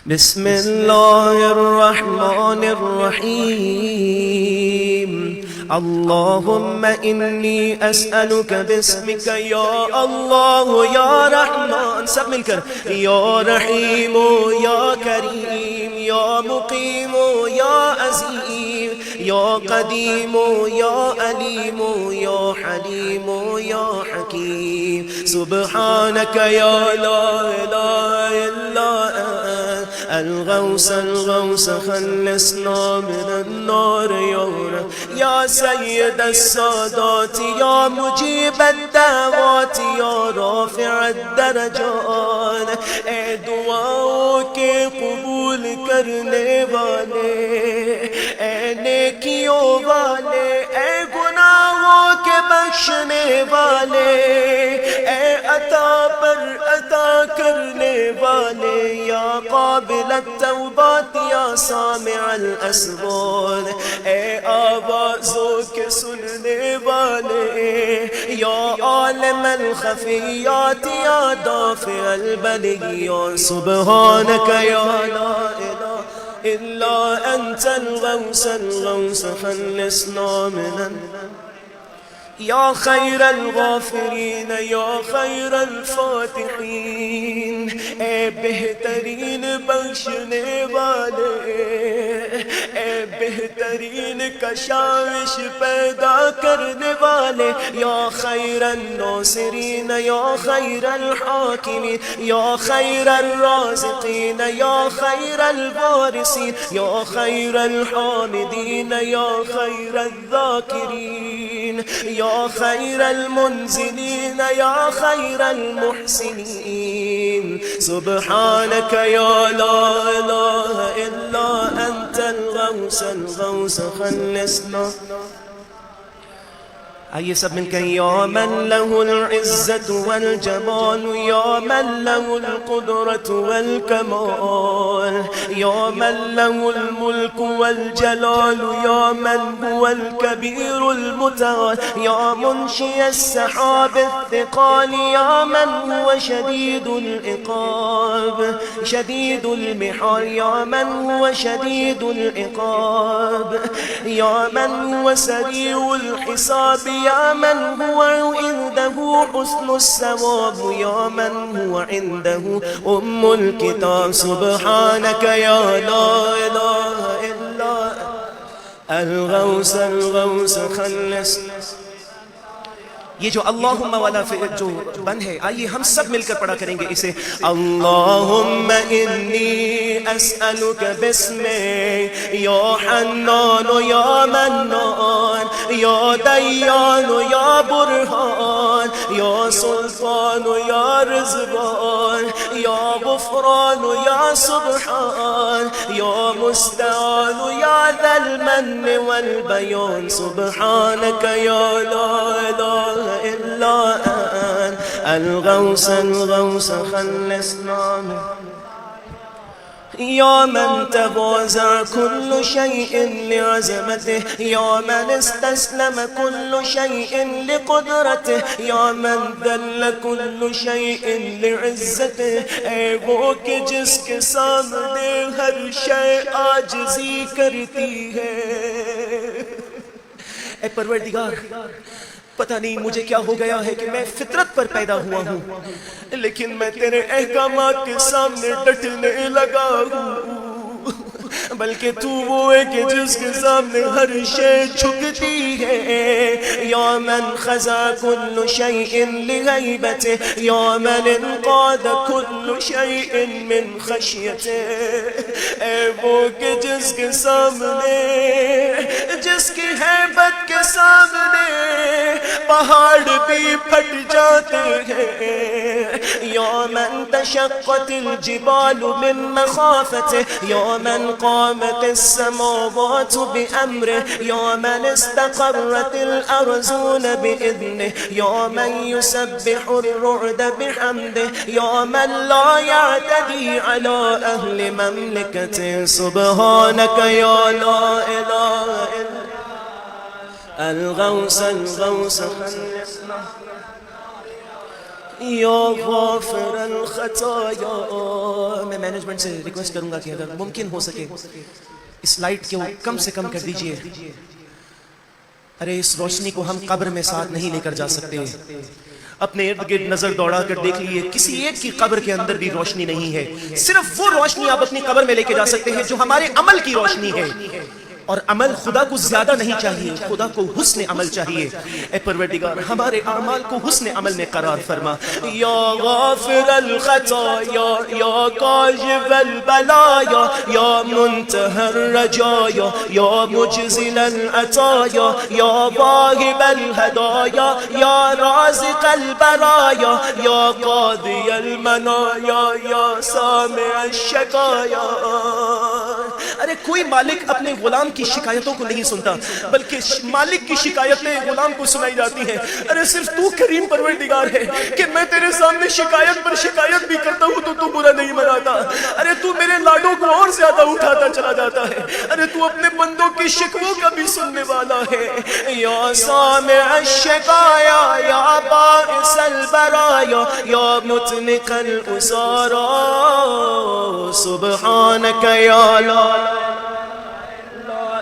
बिस्मिल्लाहिर्रहमानिर्रहीम। अल्लाहुम्मा इन्नी अस्अलुका बिस्मिका या अल्लाह या रहमान, सब मिलकर या रहीम या करीम या मुकीम या अज़ीम या कदीम या अलीम या हलीम या हकीम। सुब्हानका या ला इलाहा इल्ला الغوث خلصنا من النار يا سيد السادات يا مجيب الدعوات يا رافع الدرجات، اے دعاؤں کے قبول کرنے والے، اے نیکیوں والے، اے گناہوں کے بخشنے والے، اے عطا پر عطا کرنے والے، یا قابل التوبات یا سامع الاسوات، اے آوازوں کے سننے والے، یا عالم الخفیات یا دافع البلیات۔ سبحانک یا لا الہ الا انت الغوث خلصنا من النار یا خیر الغافرین یا خیر الفاتحین، اے بہترین بخشنے والے، اے بہترین کشائش پیدا کرنے والے، یا خیر الناصرین یا خیر الحاکمین یا خیر الرازقین یا خیر الوارثین یا خیر الحامدین یا خیر الذاکرین یا خیر المنزلین یا خیر المحسنین۔ سبحانک یا لا الہ الا انت الغوث خلصنا۔ آئیے سب مل کر یا من لہ العزت والجمال یا من لہ القدرت والکمال یا من لہ الملک والجلال یا من هو الكبیر المتعال یا منشی السحاب الثقال یا من هو شدید العقاب شدید المحال یا من هو شدید العقاب یا من هو سریع الحساب یا من هو عنده حسن الثواب یا من هو عنده الكتاب۔ سبحانك يا لا إله إلا الغوث خلص۔ یہ جو اللہم والا جو بند ہے، آئیے ہم سب مل کر پڑھا کریں گے اسے۔ اللہم انی اسألک بسمک یا حنان یا منان یا دیان یا برہان یا سلطان یا رضوان یا غفران یا سبحان یا مستعان یا ذا المن والبیان۔ سبحانک یا لا الہ إلا أنت الغوث خلصنا يا من تواضع كل شيء لعظمته يا من استسلم كل شيء لقدرته يا من ذل كل شيء لعزته، اے وہ کہ جس کے سامنے ہر شے عاجزی کرتی ہے۔ اے پروردگار، پتہ نہیں مجھے کیا ہو گیا ہے کہ میں فطرت پر پیدا ہوا ہوں، لیکن میں تیرے احکامات کے سامنے ڈٹنے لگا ہوں، بلکہ تو وہ ہے کہ جس کے سامنے ہر شے جھکتی ہے۔ یا من خضع كل شيء لغیبته یا من انقاد كل شيء من خشیته، اے وہ کہ جس کے سامنے، جس کی ہیبت کے سامنے پہاڑ بھی پھٹ جاتے ہیں۔ یا من تشقت الجبال من مخافته یا من قامت السماوات بأمره یا من استقرت الأرضون بإذنه یا من يسبح الرعد بحمده یا من لا يعتدي على أهل مملكته۔ سبحانك يا لا إله إلا الغوث خلصنا या गाफिरल खताया। मैं मैनेजमेंट से रिक्वेस्ट करूंगा कि अगर मुमकिन हो सके इस लाइट को कम से कम कर दीजिए। अरे इस रोशनी को हम कब्र में साथ नहीं लेकर जा सकते। अपने इर्द गिर्द नजर दौड़ा कर देख लीजिए, किसी एक की कब्र के अंदर भी रोशनी नहीं है। सिर्फ वो रोशनी आप अपनी कब्र में लेके जा सकते हैं जो हमारे अमल की रोशनी है। और अमल खुदा को ज्यादा नहीं चाहिए, खुदा को हुस्न अमल चाहिए। ए परवरदिगार हमारे अमाल को हुस्न अमल में करार फरमा। या गाफिरल खताया या काशिफल बलाया या मुंतहर रजाया या मुजजिलल अताया या वाहिबल हदाया या राज़िक़ल बराया या कादियल मनाया या सामिअश शकाया। अरे कोई मालिक अपने गुलाम की शिकायतों को नहीं सुनता, बल्कि मालिक की शिकायतें गुलाम को सुनाई जाती हैं। अरे सिर्फ तू करीम परवरदिगार है कि मैं तेरे सामने शिकायत पर शिकायत भी करता हूँ तो तू बुरा नहीं मनाता। अरे तू मेरे लाडों को और ज्यादा उठाता चला जाता है। अरे तू अपने बंदों की शिकवों का भी सुनने वाला है। या सामिअश शिकाया या बाइसल बराया या मुतनिकल उसारा सुब्हानक या ला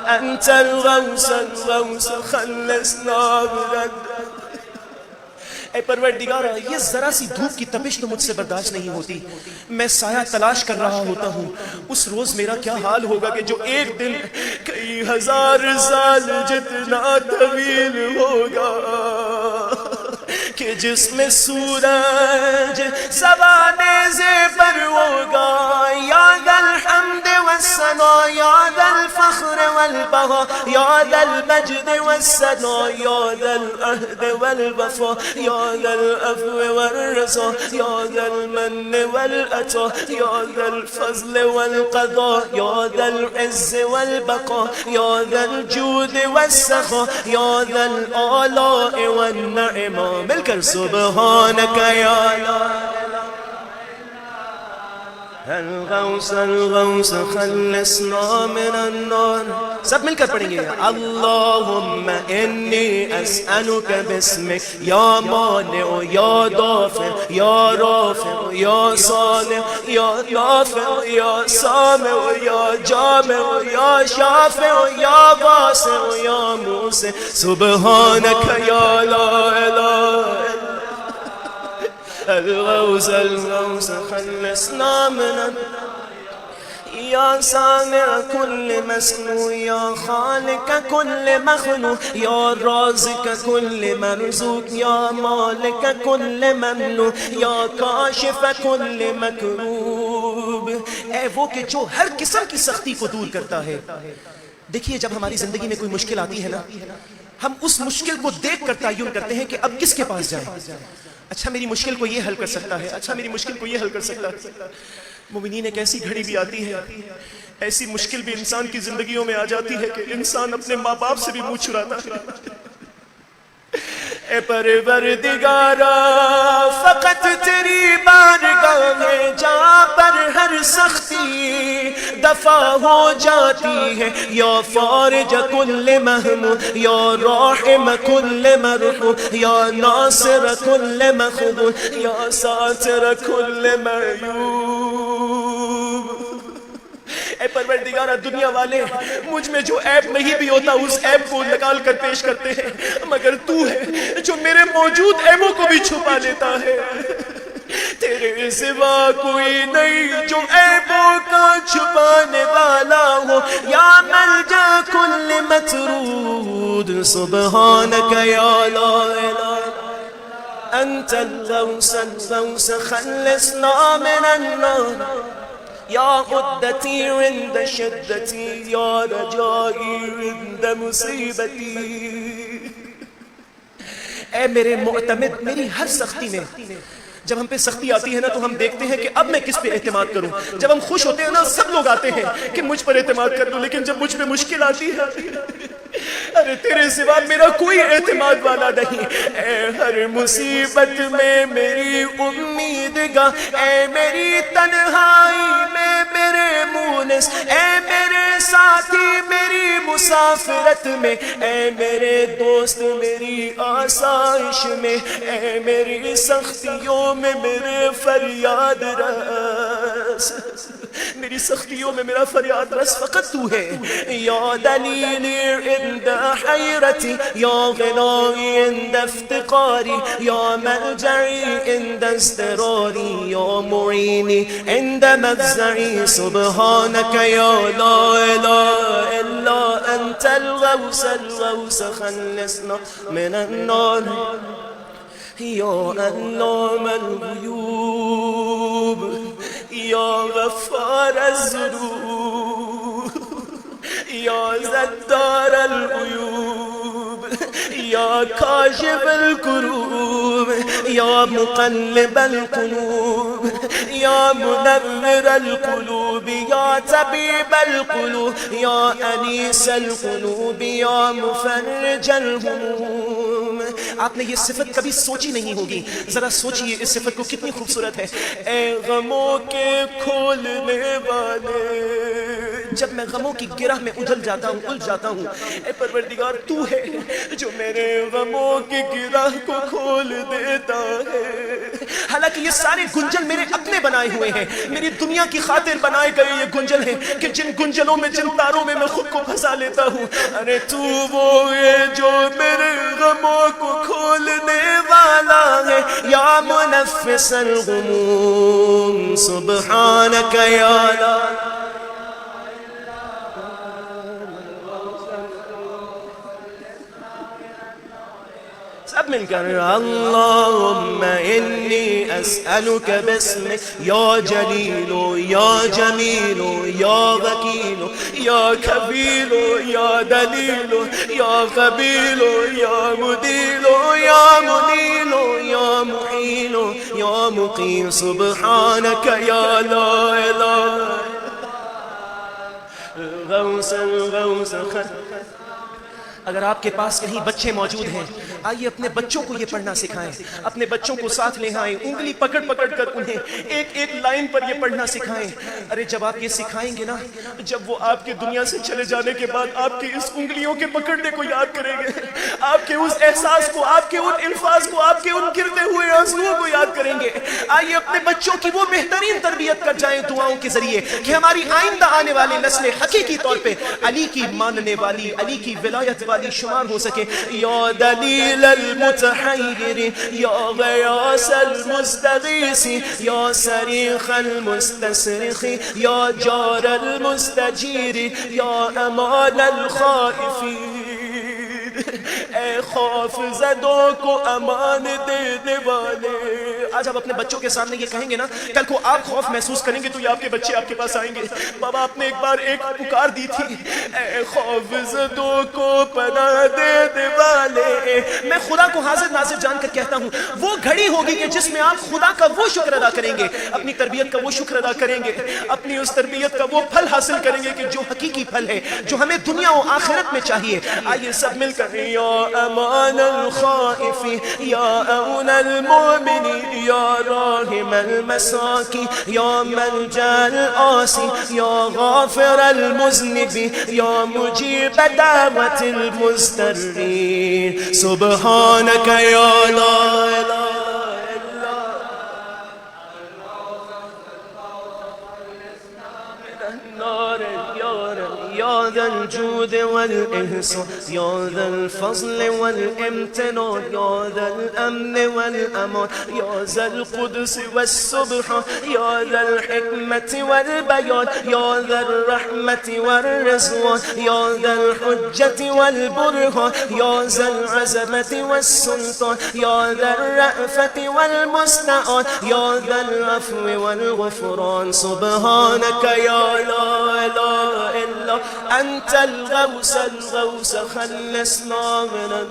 अंतल गौस खल्लसना बिरद। ऐ परवरदिगार ये जरा सी धूप की तपिश तो मुझसे बर्दाश्त नहीं होती। मैं साया तलाश कर रहा होता हूँ। उस रोज मेरा क्या हाल होगा कि जो एक दिन कई हजार साल जितना तवील होगा, कि जिसमें सूरज सवाने से पर होगा। यादल हम्द वस्सना यादल फख्र वल बहा यादल मजद वस्सना यादल अहद वल वफा यादल अफ़्व वल रज़ा यादल मन वल अता यादल फज़ल वल क़दा यादल इज़्ज़ वल बक़ा यादल जूद वस्सख़ा यादल आलाए वन नइमा। मिलकर सुब्हानक या ला अलगौस खल्लसना मिनन नार। सब मिलकर पढ़ेंगे। अल्लाहुम्मा इन्नी अस्अलुका बिस्मिक या मानिउ या दाफिर या राफिउ या सानिउ या नाफिउ या सामिउ या जामिउ या शाफिउ या वासिउ या मूसी सुब्हानक या ला इलाहा الغوث خلصنا من या सामिअ कुल्ल मस्नू या खालिक कुल्ल मखलूक या राज़िक कुल्ल मरज़ूक या मालिक कुल्ल ममलूक या काशिफ कुल्ल मकरूब। ऐ वो कि जो हर किस्म की सख्ती को दूर करता है। देखिए जब हमारी जिंदगी में कोई मुश्किल आती है ना, हम उस मुश्किल को देख कर तय्युन करते हैं कि अब किसके पास जाएं। अच्छा मेरी मुश्किल को ये हल कर सकता है, अच्छा मेरी मुश्किल को ये हल कर सकता है। मोमिनीन एक ऐसी घड़ी भी आती है, ऐसी मुश्किल भी इंसान की जिंदगियों में आ जाती है कि इंसान अपने माँ बाप से भी मुंह छुड़ाता है। ए परवरदिगारा फकत तेरी बारगाह में जहाँ पर हर सख्ती दफा हो जाती है। या फारिज कुल्ल महमूद या राहिम कुल्ल मरहूम या नासिर कुल्ल मखदूम या सातिर कुल्ल मयूब। ऐ परवरदिगारा दुनिया वाले मुझ में जो ऐप नहीं भी होता उस ऐप को निकाल कर पेश करते हैं, मगर तू है जो मेरे मौजूद ऐबों को भी छुपा लेता है। तेरे सिवा कोई नहीं जो ऐबों का छुपाने वाला हो। या मलजा कुल्ल मतरूद सुब्हानक या ला इलाहा अंतल गौस खल्लसना मिनन नार या उद्दती इंद शिद्दती या रजाई इंद मुसीबती। ऐ मेरे मुअतमिद मेरी हर सख्ती में, जब हम पे सख्ती आती है ना तो हम देखते हैं कि अब मैं किस पे एतमाद करूं। जब हम खुश होते हैं ना सब लोग आते हैं कि मुझ पर एतमाद कर लो, लेकिन जब मुझ पे मुश्किल आती है अरे तेरे सिवा मेरा कोई एतमाद वाला नहीं। ऐ हर मुसीबत में मेरी उम्मीद गा, ऐ मेरी तन्हाई में मेरे मुनिस, ऐ मेरे साथी मेरी मुसाफिरत में, ए मेरे दोस्त मेरी आसाइश में, ए मेरी सख्तियों में मेरे फरियाद रस, मेरी सख्तियों में मेरा फरियाद रस फ़कत तू है। या दलीली इंद हैरती, या ग़िनाई इंद इफ्तिक़ारी, या मलजई इंद इज़्तिरारी, या मुईनी इंद मफ़ज़ई। सुब्हानक या ला इलाहा इल्ला अंतल गौस खल्लिसना मिनन नार। या अल्लामल ग़ुयूब, या गफ़्फ़ारज़ ज़ुनूब, या ज़द्दारल ग़ुयूब, या काशिफ़ल कुरूब, या मुक़ल्लिबल क़ुलूब, या मुनव्विरल क़ुलूब, या तबीबल क़ुलूब, या अनीसल क़ुलूब, या मुफ़र्रिजल हमुम। आपने ये सिफत कभी सोची नहीं होगी, जरा सोचिए इस सिफत को कितनी खूबसूरत है। ए गमों के खोलने वाले, जब मैं गमों की गिरह में उलझ जाता हूँ, ए परवरदिगार तू है जो मेरे गमों की गिरह को खोल देता है। हालांकि ये सारे गुंजन मेरे अपने बनाए हुए हैं, मेरी दुनिया की खातिर बनाए गए ये गुंजन हैं कि जिन गुंजनों में, जिन तारों में मैं खुद को फंसा लेता हूँ। अरे तू वो है जो मेरे गमों को खोलने वाला है। या मुनफ़्फ़िसल ग़ुमूम, सुब्हानक या ला। सब मिलकर अल्लाहुम्मा इन्नी अस्अलुका बिस्मिक या जलीलो या जमीलो या वकीलो या खबीलो या दलीलो या कबीलो या मुदीलो या मुनीलो या मुहीलो या मुकीम। सुब्हानक या ला इलाहा गौस अगर आपके पास कहीं बच्चे मौजूद हैं, आइए अपने बच्चों को ये पढ़ना सिखाएं, अपने बच्चों को साथ ले आएं, उंगली पकड़ पकड़ कर उन्हें एक एक लाइन पर ये पढ़ना सिखाएं। अरे जब आप ये सिखाएंगे ना, जब वो आपकी दुनिया से चले जाने के बाद आपकी इस उंगलियों के पकड़ने को याद करेंगे, आपके उस एहसास को, आपके उन अल्फाज को, आपके उन गिरते हुए आंसुओं को याद करेंगे। आइए अपने बच्चों की वो बेहतरीन तरबियत कर जाएं दुआओं के जरिए कि हमारी आइंदा आने वाली नस्लें हकीकी तौर पे अली की मानने वाली, अली की विलायत वाली शुमार हो सके। या दलील अल मुतहय्यिर, या गयास अल मुस्तगीस, या सरीख अल मुस्तसरिख, या जार अल मुस्तजीर, या अमान अल खाइफीन। ए खौफ ज़दों को अमान देने वाले। आज आप अपने बच्चों के सामने ये कहेंगे ना, कल को आप खौफ महसूस करेंगे तो ये आपके बच्चे आपके पास आएंगे। बाबा आपने एक बार एक पुकार दी थी, ए खौफ ज़दों को पनाह देने वाले। मैं खुदा को हाजिर नाज़िर जानकर कहता हूँ, वो घड़ी होगी कि जिसमें आप खुदा का वो शुक्र अदा करेंगे, अपनी तरबियत का वो शुक्र अदा करेंगे, अपनी उस तरबियत का वो फल हासिल करेंगे कि जो हकीकी फल है, जो हमें दुनिया और आखिरत में चाहिए। आइए सब मिलकर या अमान अल खाइफी, या अऊन अल मोमिनी, या राहिम अल मसाकी, या मलजा अल आसी, या गाफिर अल मुज़निबी, या मुजीब दावत अल मुज़तर्रीन। सुब्हानक या ला इलाहा इल्ला या ذल जूद वल इहसान, या ذल फज़ल वल इम्तिनान, या ذल अमन वल अमान, या ज़ल क़ुद्स वस्सुब्हान, या ذल हिकमत वल बयान, या ذल रहमत वल रिज़वान, या ذल हुज्जत वल बुरहान, या ज़ल अज़मत वस्सुल्तान, या ذल रअफ़त वल मुस्तआन, या ذल अफ़्व वल ग़ुफ़रान। सुब्हानक या ला इलाहा इल्ला अंतल गौस खल्लिसना मिनन।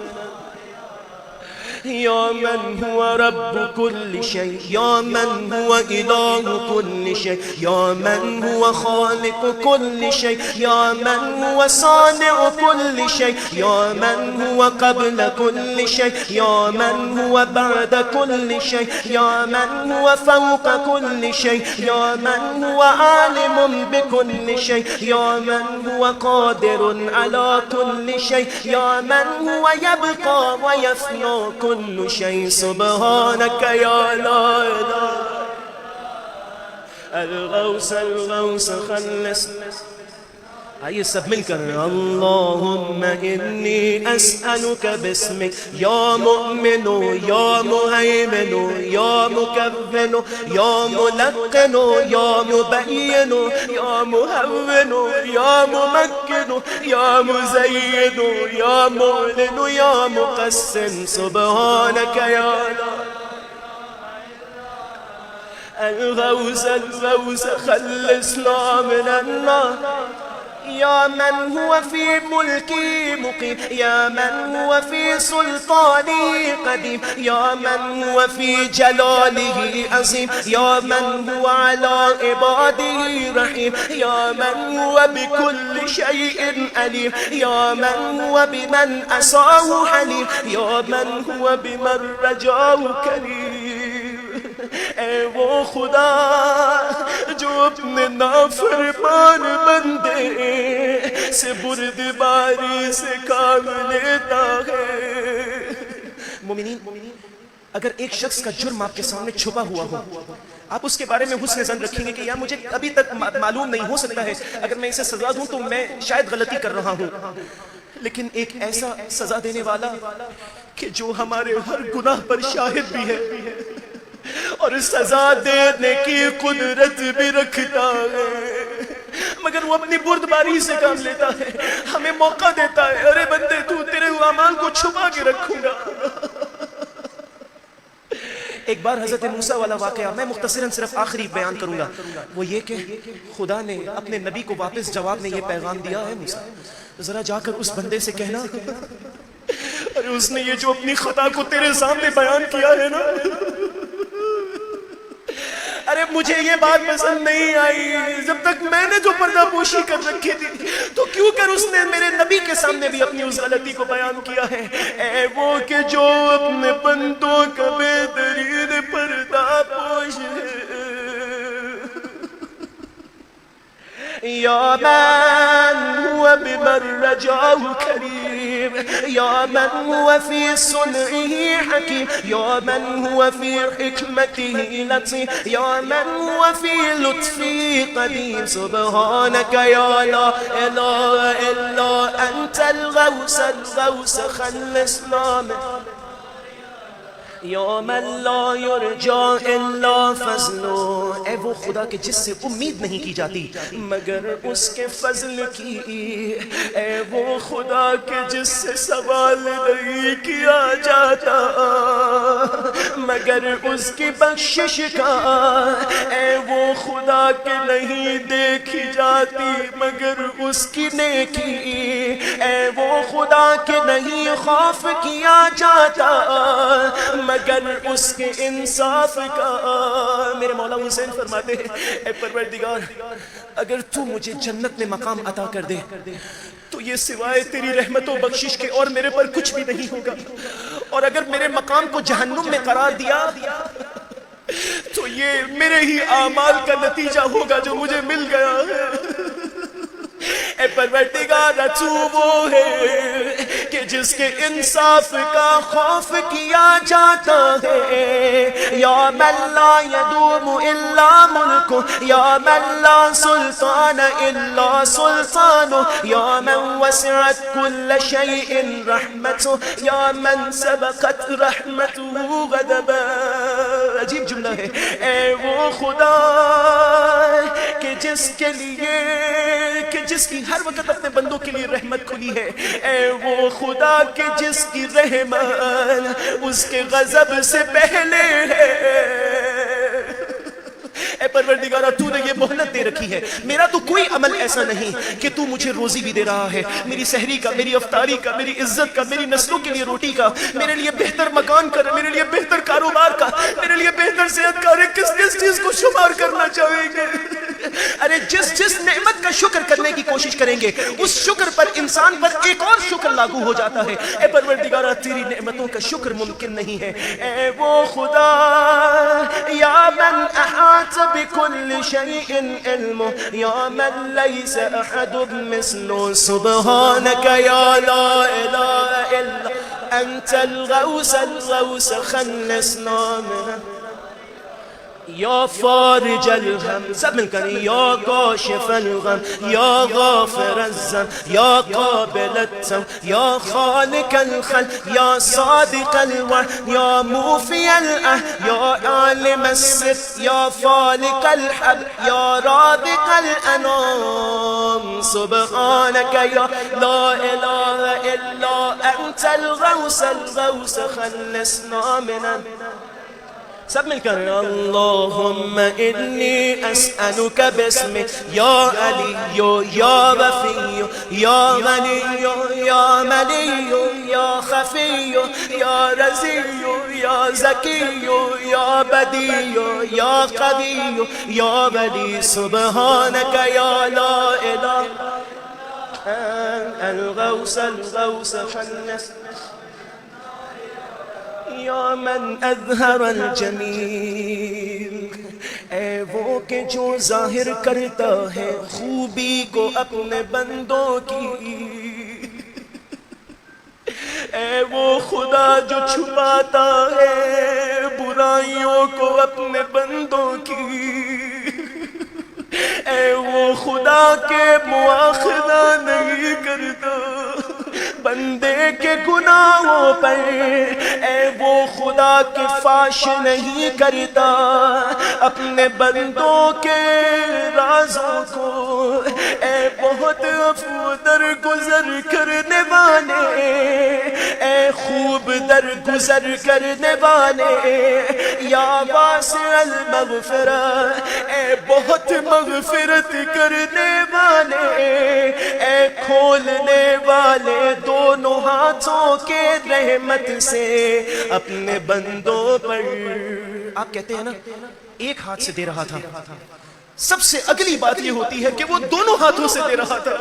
या मन हुआ रब्ब कुल्ल शै, या मन हुआ इलाहु कुल्ल शै, या मन हुआ खालिक कुल्ल शै, या मन हुआ सानिउ कुल्ल शै, या मन हुआ क़ब्ल कुल्ल शै, या मन हुआ बअद कुल्ल शै, या मन हुआ फ़ौक़ कुल्ल शै, या मन हुआ आलिमुन बिकुल्ल शै, या मन हुआ क़ादिरुन अला कुल्ल शै, या मन हुआ यबक़ा व यफ़ना कुल्लु शै। सुब्हानक या ला इलाहा अल-गौस अल-गौस खल्लिस। आइए सब मिलकर अल्लाहुम्मा इन्नी अस्अलुका बिस्मिक या मुअमिनु या मुहैमिनु या मुकव्विनु या मुलक्किनु या मुबय्यिनु या मुहव्विनु या मुमक्किनु या मुज़य्यिनु या मुअलिनु या मुक़स्सिम। सुब्हानक या अल-गौस अल-गौस खल्लिसना मिनन्नार। या मन हुआ फी मुल्की मुकीम, या मन हुआ फी सुल्तानी कदीम, या मन हुआ फी जलालिही अज़ीम, या मन हुआ अला इबादिही रहीम, या मन हुआ बिकुल्लि शैइन अलीम, या मन हुआ बिमन असाहु हलीम, या मन हुआ बिमन रजाहु करीम। ऐ वो खुदा जो अपने नाफरमान बंदे से बुर्दबारी से काम लेता है। मोमिनीन, अगर एक शख्स का जुर्म आपके सामने छुपा हुआ हो, आप उसके बारे में हुस्न ज़न रखेंगे कि यार मुझे अभी तक मालूम नहीं, हो सकता है अगर मैं इसे सजा दूं तो मैं शायद गलती कर रहा हूं, लेकिन एक ऐसा सजा देने वाला कि जो हमारे हर गुनाह पर शाहिद भी है और सजा देने की कुदरत भी रखता है, मगर वो अपनी बुर्दबारी से काम लेता है, हमें मौका देता है, अरे बंदे तू तेरे अमाल को छुपा के रखूंगा। एक बार हजरत मूसा वाला वाकया मैं मुख्तसरन सिर्फ आखिरी बयान करूंगा, वो ये कि खुदा ने अपने नबी को वापस जवाब में ये पैगाम दिया है, मूसा जरा जाकर उस बंदे से कहना, अरे उसने ये जो अपनी खता को तेरे सामने बयान किया है ना, अरे मुझे ये बात पसंद नहीं आई, जब तक मैंने जो पर्दापोशी कर रखी थी तो क्यों कर उसने मेरे नबी के सामने भी अपनी उस गलती को बयान किया है। ऐ वो कि जो अपने बंदों का बेहतरीन पर्दापोश है। या मन हुआ बिमर रजाहु करीम, या मन हुआ फी सुन्निही हकीम, या मन हुआ फी हिकमतिही लतीफ, या मन हुआ फी लुत्फी कदीम। सुब्हानक या ला इलाहा इल्ला अंतल गौस अल-गौस खल्लिसना मिन या मन ला युरजा इल्ला फज़लु। ऐ वो खुदा के जिससे उम्मीद नहीं की जाती मगर उसके फजल की, ऐ वो खुदा के जिससे सवाल नहीं किया जाता मगर उसकी बख्शिश का, ऐ वो खुदा के नहीं देखी जाती मगर उसकी नेकी, ऐ वो खुदा के नहीं खौफ किया जाता मगर उसके इंसाफ का। मेरे मौला हुसैन फरमाते हैं, ऐ परवरदिगार अगर तू मुझे जन्नत में मकाम अता कर दे तो ये सिवाय तेरी रहमत और बख्शिश के और मेरे पर कुछ भी नहीं होगा, और अगर मेरे मकाम को जहन्नुम में करार दिया तो ये मेरे ही आमाल का नतीजा होगा जो मुझे मिल गया है। ऐ परवरदिगार तू वो है कि जिसके इंसाफ का खौफ किया जाता है। या मन ला यदूमु इल्ला मुल्कु, या मन ला सुल्तान इल्ला सुल्तानु, या मन वसिअत कुल्ल शैइन रहमतु, या मन सबक़त रहमतुहु गदबा। अजीब जुमला है। ऐ वो खुदा कि जिसके लिए कि जिसकी हर वक्त अपने बंदों के लिए रहमत खुली है। ऐ वो खुदा के जिसकी रहमत उसके गजब से पहले है। ऐ परवरदिगारा, तूने ये मोहलत दे रखी है, मेरा तो कोई अमल ऐसा नहीं कि तू मुझे रोजी भी दे रहा है, मेरी सहरी का, मेरी अफ्तारी का, मेरी इज्जत का, मेरी नस्लों के लिए रोटी का, मेरे लिए बेहतर मकान का, मेरे लिए बेहतर कारोबार का, मेरे लिए बेहतर सेहत का। अरे किस किस चीज को शुमार करना चाहेंगे? अरे जिस जिस नेमत का शुक्र करने की कोशिश करेंगे, उस शुक्र पर इंसान पर एक और शुक्र लागू हो जाता है। ऐ परवरदिगारा, तेरी नेमतों का शुक्र मुमकिन नहीं है। ऐ वो खुदा, या मन अहात बिकुल्लि शैइन इल्मु, या मन लैसा अहदुन मिस्लु, सुब्हानक या ला इलाहा इल्ला अंतल गौस खल्लिसना मिन, या फारिजल हम, सब मिलकर, या काशिफल गम, या गाफिरल ज़म, या काबिलत तौब, या खालिकल खल्क़, या सादिक़ल वअद, या मूफ़ियल अहद, या आलिमस सिर, या फालिक़ल हब, या राज़िक़ल अनाम, सुब्हानक या ला इलाहा इल्ला अंतल गौस खल्लिसना मिन। सब मिलकर, अल्लाहुम्मा इन्नी अस्अलुका बिस्मिक या अलिय्यु या गफिय्यु या गनिय्यु या मलिय्यु या खफिय्यु या रज़िय्यु या ज़किय्यु या बदिय्यु या क़विय्यु या बदी, सुब्हानक या ला इलाहा अल गौस खल्लिस, या मन अज़हरल जमील, ऐ वो के जो जाहिर करता है खूबी को अपने बंदों की, ऐ वो खुदा जो छुपाता है बुराइयों को अपने बंदों की, ऐ वो खुदा के मुआखज़ा नहीं करता बंदे के गुनाहों पर, ऐ वो खुदा के फाश नहीं करता अपने बंदों के राजों को, ऐ बहुत अफू दरगुजर करने वाले, ऐ खूब दरगुजर करने वाले, या वासिअल मग़फ़िरा, ऐ बहुत मग़फ़िरत करने वाले, ऐ खोलने वाले दोनों हाथों के रहमत से अपने बंदों पर। आप कहते हैं ना, एक हाथ से दे रहा था, सबसे अगली बात ये होती है कि वो दोनों हाथों से दे रहा था।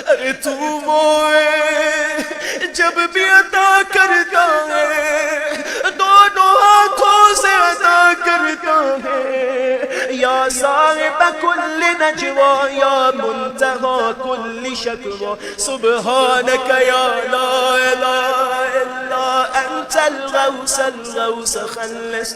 अरे तू वो है जब भी अता करता है दोनों हाथों से अता करता है, या साहिब कुल्ल नजवा या मुंतहा कुल्ल शकवा, सुब्हानक या ला इलाहा इल्ला अंतल गौस खल्लिस,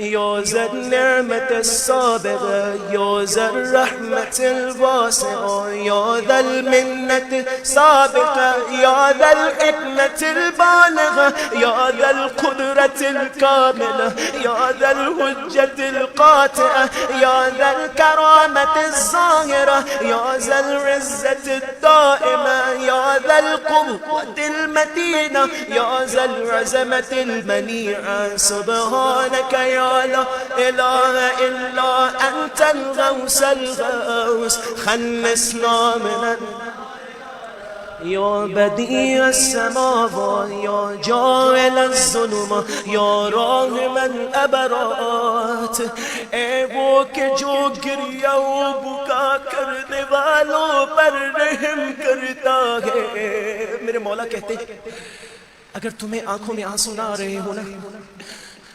या ज़ल निअमत साबिग़ा, या ज़ल रहमतिल वासिआ, या ज़ल मिन्नत साबिक़ा, या ज़ल हिकमतिल बालिग़ा, या ज़ल क़ुदरतिल कामिला, या ज़ल हुज्जतिल क़ातिआ, या ज़ल करामतिल ज़ाहिरा, या ज़ल इज़्ज़तिद दाइमा, या ज़ल क़ुव्वतिल मतीना, या ज़ल अज़मतिल मनीआ, सुब्हानक या ला इलाहा इल्ला अंतल गौस खल्लिसना मिन, या बदीअ समावात, या जाइल ज़ुलुमा, या राहिमल अबरात, ऐ वो के जो गिरिया बुका करने वालों पर रहम करता है। मेरे मौला कहते हैं, अगर तुम्हें आंखों में आंसू ना आ रहे हो ना,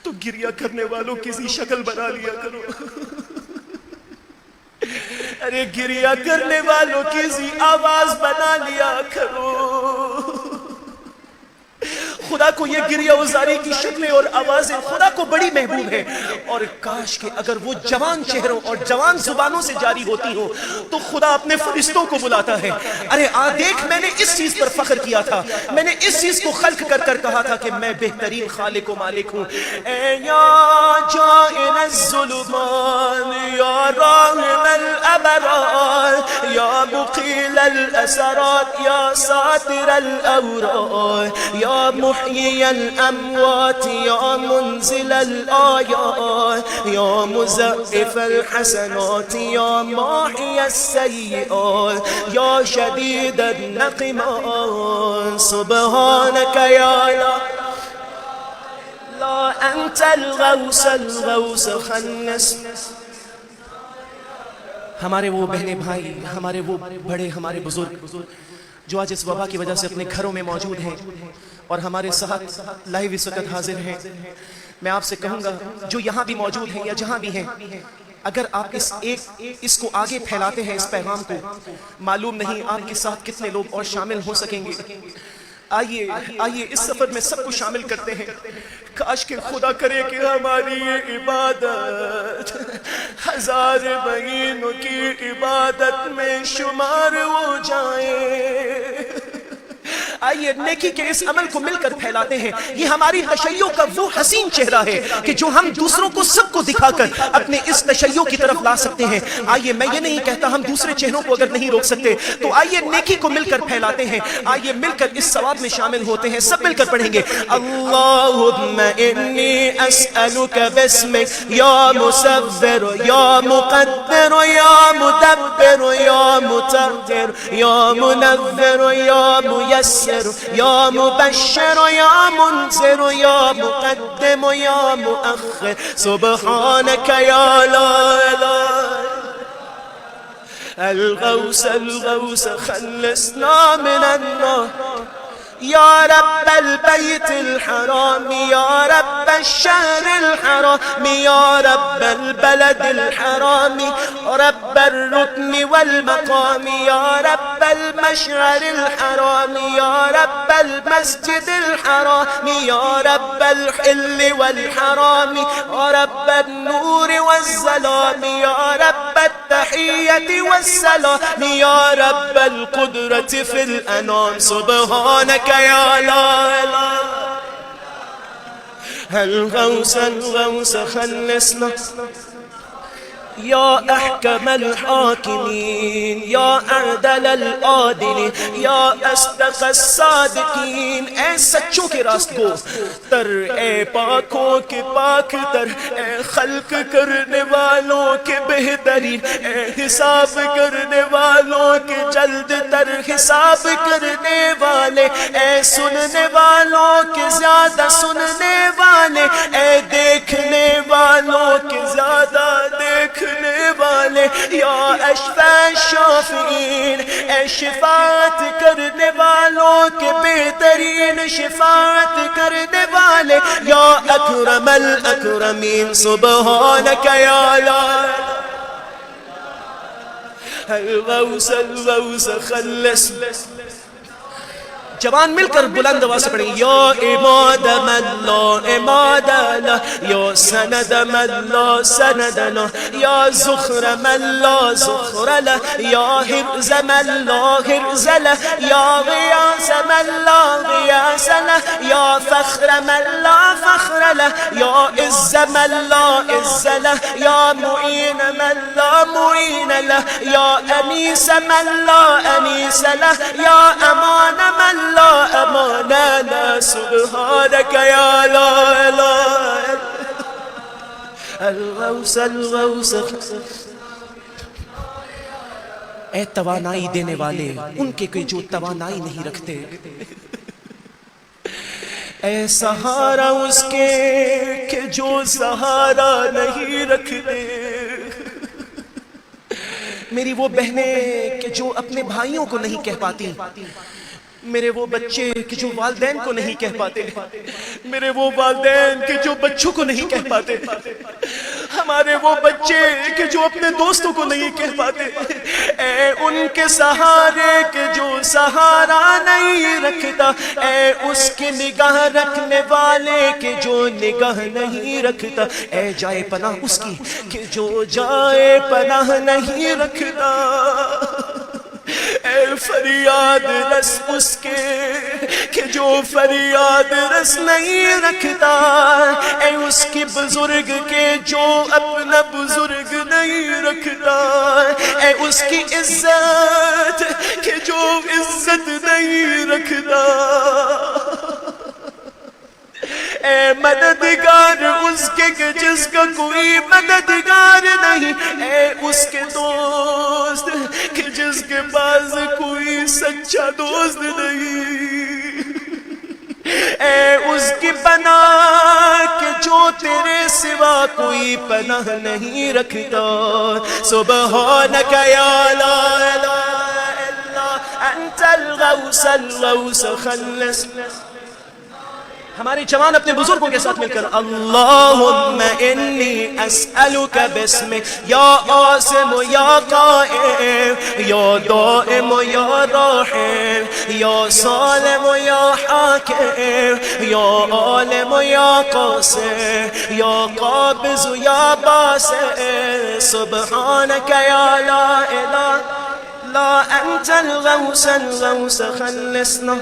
तो गिरिया करने वालों किसी शक्ल बना लिया करो। अरे गिरिया करने वालों किसी आवाज बना लिया करो। खुदा को ये गिरिया उजारी की शक्लें और आवाजें खुदा को बड़ी महबूब है, और काश के अगर वो जवान चेहरों और जवान जुबानों से जारी होती हो तो खुदा अपने फरिश्तों को बुलाता है। अरे आ देख, मैंने इस चीज पर फख्र किया था, मैंने इस चीज को खल्क कर कर कहा था कि मैं बेहतरीन खालिक व मालिक हूँ। या जाइल ज़ुलुमान या राहिम الأبرار يا مقيل الأسرات يا ساتر الأورار يا محيي الأموات يا منزل الآيات يا مزئف الحسنات يا ماحي السيئات يا شديد النقمات سبحانك يا لا أنت الغوث خلص. हमारे वो बहने भाई, हमारे वो बड़े, हमारे बुजुर्ग जो आज इस वबा की वजह से अपने घरों में मौजूद हैं और हमारे साथ लाइव इस वक्त हाजिर हैं, मैं आपसे कहूँगा जो यहाँ भी मौजूद हैं या जहाँ भी हैं, अगर आप इसको आगे फैलाते हैं इस पैगाम को, मालूम नहीं आपके साथ कितने लोग और शामिल हो सकेंगे. आइए इस सफर में सबको शामिल करते हैं. काश के खुदा करे कि हमारी ये इबादत 1000 महीनों की इबादत में शुमार हो जाए. आइए नेकी के इस अमल को मिलकर फैलाते हैं. ये हमारी तशय्यो का वो हसीन चेहरा है कि जो हम दूसरों को सबको दिखाकर अपने इस तशय्यो की तरफ ला सकते हैं. आइए, मैं ये नहीं कहता हम दूसरे चेहरों को अगर नहीं रोक सकते तो आइए नेकी को मिलकर फैलाते हैं. आइए मिलकर इस सवाब में शामिल होते हैं. सब मिलकर पढ़ेंगे अल्लाहुम्मा इन्नी अस्अलुका बिस्मिक या मुसव्विर या मुक़द्दिर या मुदब्बिर या मुतक़्किर या मुनव्विर या मुयस्सिर या मुबश्शिर या मुनज़िर या मुक़द्दिम या मुअख़्ख़िर सुब्हानक या ला الغوث خلصنا من النار يا رب البيت الحرام يا رب الشهر الحرام يا رب البلد الحرام رب الركن والمقام يا رب المشعر الحرام يا رب المسجد الحرام يا رب الحل والحرام رب النور والظلام يا رب التحية والسلام يا رب القدرة في الأنام سبحانك يا لا الغوث خلصنا يا أحكم الحاكمين يا أعدل العادلين يا أصدق الصادقين. اے سچوں کے راست گو تر، اے پاکوں کے پاک تر، اے خلق کرنے والوں کے بہترین، اے حساب کرنے والوں کے جلد تر حساب کرنے والے، اے سننے والوں کے زیادہ سننے والے، اے دیکھنے والوں کے زیادہ دیکھنے والے، یا اشفع الشافعین، اے شفاعت کرنے والوں کے بہترین شفاعت کرنے والے، یا اکرم الاکرمین سبحانک یا لا الغوث خلص. जवान मिलकर बुलंद आवाज से पढ़ें या इमाद मल्ला इमाद ला या सनद मल्ला सनद ला या ज़ुख्र मल्ला ज़ुख्र ला या हिर्ज़ मल्ला हिर्ज़ ला या ग़ियास मल्ला ग़ियास ला या फ़ख्र मल्ला फ़ख्र ला या इज़्ज़ मल्ला इज़्ज़ ला या मुईन मल्ला मुईन ला या अनीस मल्ला अनीस ला या अमान मल्ला أماننا سبحانك يا لا الغوث ए तवानाई देने वाले उनके के जो तवानाई नहीं रखते, ए सहारा उसके के जो सहारा नहीं रखते. मेरी वो बहनें कि जो अपने भाइयों को नहीं कह पाती, मेरे वो बच्चे कि जो वालिदैन को नहीं कह पाते, मेरे वो वालिदैन कि जो बच्चों को नहीं कह पाते, हमारे वो बच्चे कि जो अपने दोस्तों को नहीं कह पाते, ए उनके सहारे के जो सहारा नहीं रखता, ए उसकी निगाह रखने वाले के जो निगाह नहीं रखता, ए जाए पनाह उसकी कि जो जाए पनाह नहीं रखता, ए फरियाद रस उसके कि जो फरियाद रस नहीं रखता, ए उसकी बुजुर्ग के जो अपना बुजुर्ग नहीं रखता, ए उसकी इज्जत कि जो इज्जत नहीं रखता, ए मददगार उसके कि जिसका कोई मददगार नहीं, ए उसके दोस्त कि जिसके पास कोई सच्चा दोस्त नहीं, ए उसकी पनाह कि जो तेरे सिवा कोई पनाह नहीं रखता। सुबहानक या ला इलाहा इल्ला अंतल गौस खल्लिस। हमारे जवान अपने बुजुर्गों के साथ मिलकर अल्लाहुम्मा इन्नी अस्अलुका बिस्मिक या आसिम या काइम या दाइम या राहिम या सालिम या हाकिम या आलिम या कासिम या काबिज या बासित। सुब्हानका या ला इलाहा इल्ला अंतल गौस खल्लिसना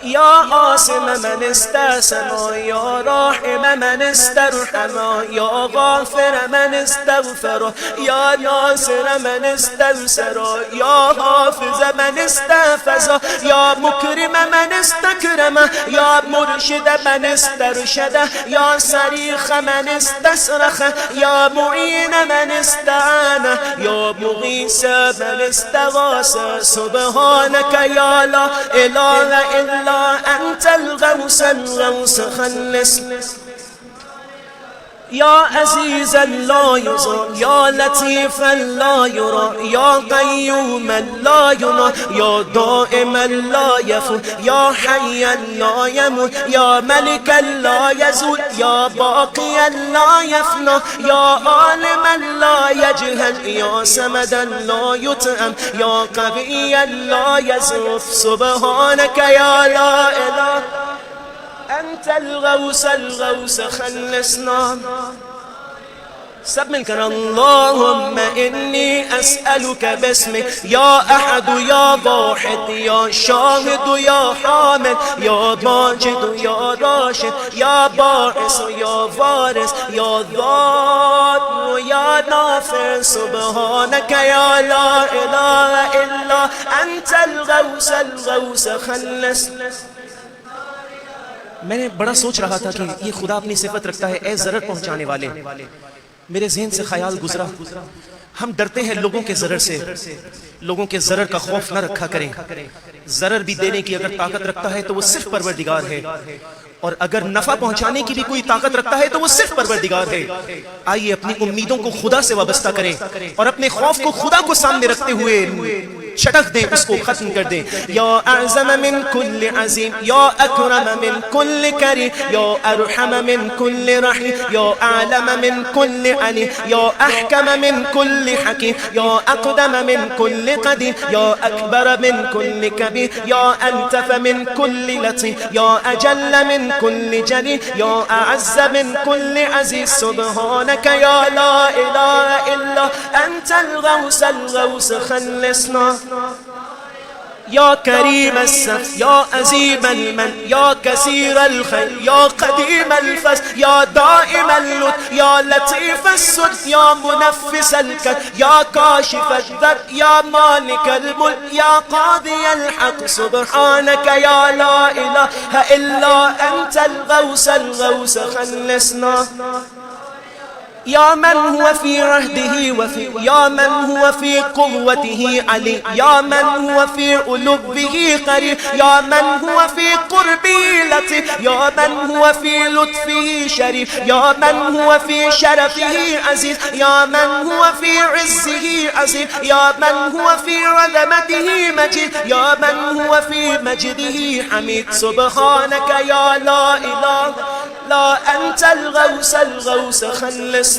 या आसिम मन इस्तसमा या राहिम मन इस्तरहमा या गाफिर मन इस्तगफरा या नासिर मन इस्तबसरा या हाफिज मन इस्तहफज़ा या मुकरिम मन इस्तकरमा या मुर्शिद मन इस्तरशदा या सरीख मन इस्तसरख या मुईन मन इस्तआना या मुगीस मन इस्तगासा। सुब्हानक या ला इलाहा इल्ला अंतल गौस खल्लिस या अज़ीज़न ला युज़ा या लतीफ़न ला युरा या क़य्यूमन ला युना या दाइमन ला यफ़ूत या हय्यन ला यमूत या मलिकन ला यज़ूल या बाक़ियन ला यफ़ना या आलिमन ला यजहल या समदन ला युतअम या क़विय्यन ला यज़ूफ़। सुब्हानक या ला इलाहा अंतल गौस खल्लिसना। सब मिलकर अल्लाहुम्मा इन्नी अस्अलुका बिस्मिक या अहद या वाहिद या शाहिद या हामिद या माजिद या राशिद या बाइस या वारिस या ज़ात या नाफ़िर। सुब्हानक या ला इलाहा इल्ला अंतल गौस खल्लिस। मैंने बड़ा सोच रहा था कि ये खुदा अपनी सिफत रखता है ए ज़रर पहुंचाने वाले। मेरे ज़हन से ख्याल गुजरा, हम डरते हैं लोगों के ज़रर से, लोगों के ज़रर का खौफ न रखा करें। ज़रर भी देने की अगर ताकत रखता है तो वो सिर्फ परवरदिगार है, और अगर नफ़ा पहुंचाने की भी कोई ताकत रखता है तो वो सिर्फ परवरदिगार है। आइए अपनी उम्मीदों को खुदा से वाबस्ता करें और अपने खौफ को खुदा को सामने रखते हुए छटक दें, उसको खत्म कर दें। या अज़म मिन कुल्ल अज़ीम या अकरम मिन कुल्ल करीम या अरहम मिन कुल्ल रहीम या आलम मिन कुल्ल अलीम या अहकम मिन कुल्ल हकीम या अक़दम मिन कुल्ल क़दीर या अकबर मिन कुल्ल कबीर या अंतफ मिन कुल्ल लतीफ़ या अजल मिन कुल्ल जलील या अअज़्ज़ मिन कुल्ल अज़ीज़। सुब्हानक या ला इलाहा इल्ला अंतल गौस खल्लिसना या करीम अस्सफ़ या अज़ीम अलमन या कसीर अलखैर या क़दीम अलफ़ज़्ल या दाइम अललुत्फ़ या लतीफ़ अस्सुद्क़ या मुनफ़्फ़िस अलकर्ब या काशिफ़ अद्दर्र या मालिक अलमुल्क या क़ादी अलहक़। सुब्हानक या ला इलाहा इल्ला अंतल गौस खल्लिसना या मन हुआ फी रहदिही वफ़ी या मन हुआ फी क़ुव्वतिही अली या मन हुआ फी उलुव्विही क़रीब या मन हुआ फी क़ुर्बिही लतीफ़ या मन हुआ फी लुत्फ़िही शरीफ या मन हुआ फी शरफ़िही अज़ीज़ या मन हुआ फी इज़्ज़िही अज़ीम या मन हुआ फी अज़मतिही मजीद या मन हुआ फी मजदिही हमीद। सुब्हानक या ला इलाहा ला अंतल गौस खल्लिसना।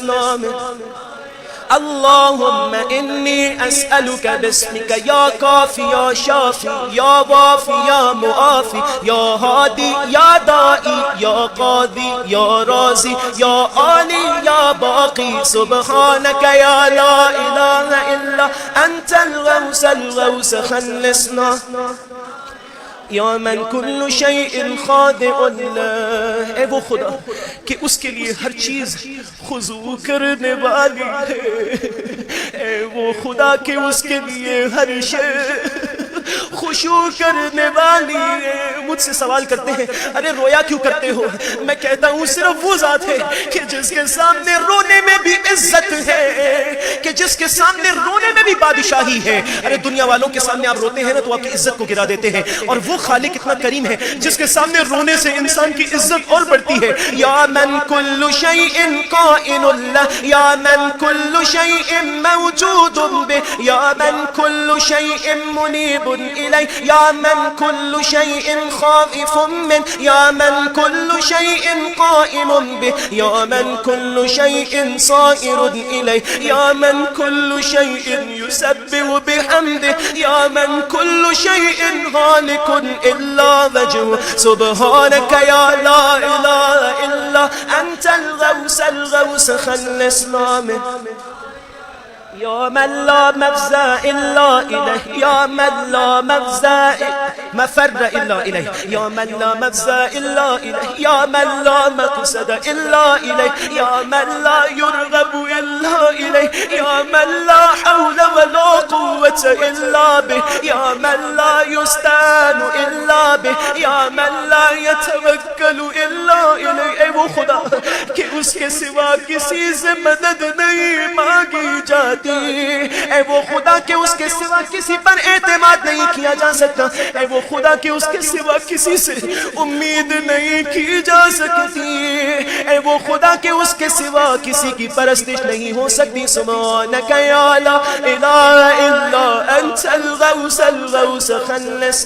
अल्लाहुम्मा इन्नी अस्अलुका बिस्मिका या काफ़ी या शाफ़ी या वाफ़ी या मुआफ़ी या हादी या दाई या क़ादी या राज़ी या आली या बाक़ी। सुब्हानक या ला इलाहा इल्ला अंतल गौस खल्लिसना या मन कुल्लु शैइन खादिउन लह। ए वो खुदा कि उसके लिए हर चीज खुजू करने वाली है। ए वो खुदा के उसके लिए हर शे खुशू करने वाली है। मुझसे सवाल करते हैं, अरे रोया क्यों करते हो? मैं कहता हूँ सिर्फ वो ज़ात है कि जिसके सामने रोने में भी इज्जत है, कि जिसके सामने रोने में भी बादशाही है। अरे दुनिया वालों के सामने आप रोते हैं ना तो आपकी इज्जत को गिरा देते हैं, और वो खालिक इतना करीम है जिसके सामने रोने से इंसान की इज्जत और बढ़ती है। या मन कुल्लु शैइन काइनुन लह, या मन कुल्लु शैइन मौजूदुन बिह, या मन कुल्लु शैइन मुनीबुन इलैह, या मन कुल्लु शैइन खाइफुन मिन, या मन कुल्लु शैइन काइमुन बिह, या मन कुल्लु शैइन साइरुन इलैह, या मन कुल्लु शैइन युसब्बिहु बिहम्दिह, या मन कुल्लु शैइन हालिकुन इल्ला वजहु, सुब्हानक या ला इलाहा इल्ला अंतल गौस खल्लिसना मिन, या मन ला मफ़ज़ा इल्ला इलैह, या मन ला मफ़ज़ा मफ़र इल्ला इलैह, या मन ला मफ़ज़ा इल्ला इलैह, या मन ला मक़सद इल्ला इलैह, या मन ला युरग़ब इल्ला इलैह, या मन ला हौल वला क़ुव्वत इल्ला बिह, या मन ला युस्तान इल्ला बिह, या मन ला यतवक्कल इल्ला इलैह। ए वो खुदा कि उसके सिवा किसी से मदद नहीं मांगी जाती, ऐ वो खुदा के उसके सिवा किसी पर एतमाद नहीं किया जा सकता, ऐ वो खुदा के उसके सिवा किसी से उम्मीद नहीं की जा सकती, ऐ वो खुदा के उसके सिवा किसी की परस्तिश नहीं हो सकती। सुब्हानक या ला इलाहा इल्ला अंतल गौस खल्लिस।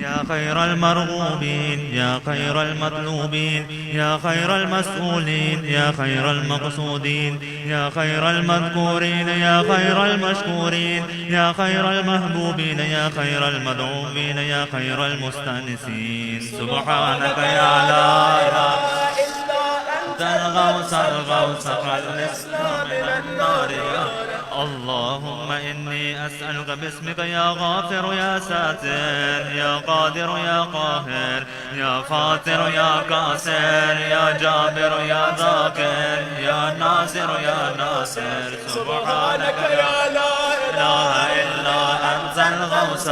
يا خير المرغوبين، يا خير المطلوبين، يا خير المسؤولين، يا خير المقصودين، يا خير المذكورين، يا خير المشكورين، يا خير المحبوبين، يا خير المدعوين، يا خير المستأنسين. سبحانك يا لا إله إلا أنت الغوث خلصنا من النار. اللهم إني أسألك باسمك يا غافر يا ساتر، يا قادر يا قاهر، يا فاتر يا كاسر، يا جابر يا ذاكر، يا ناصر يا ناصر. سبحانك يا لا إله إلا أنت الغوث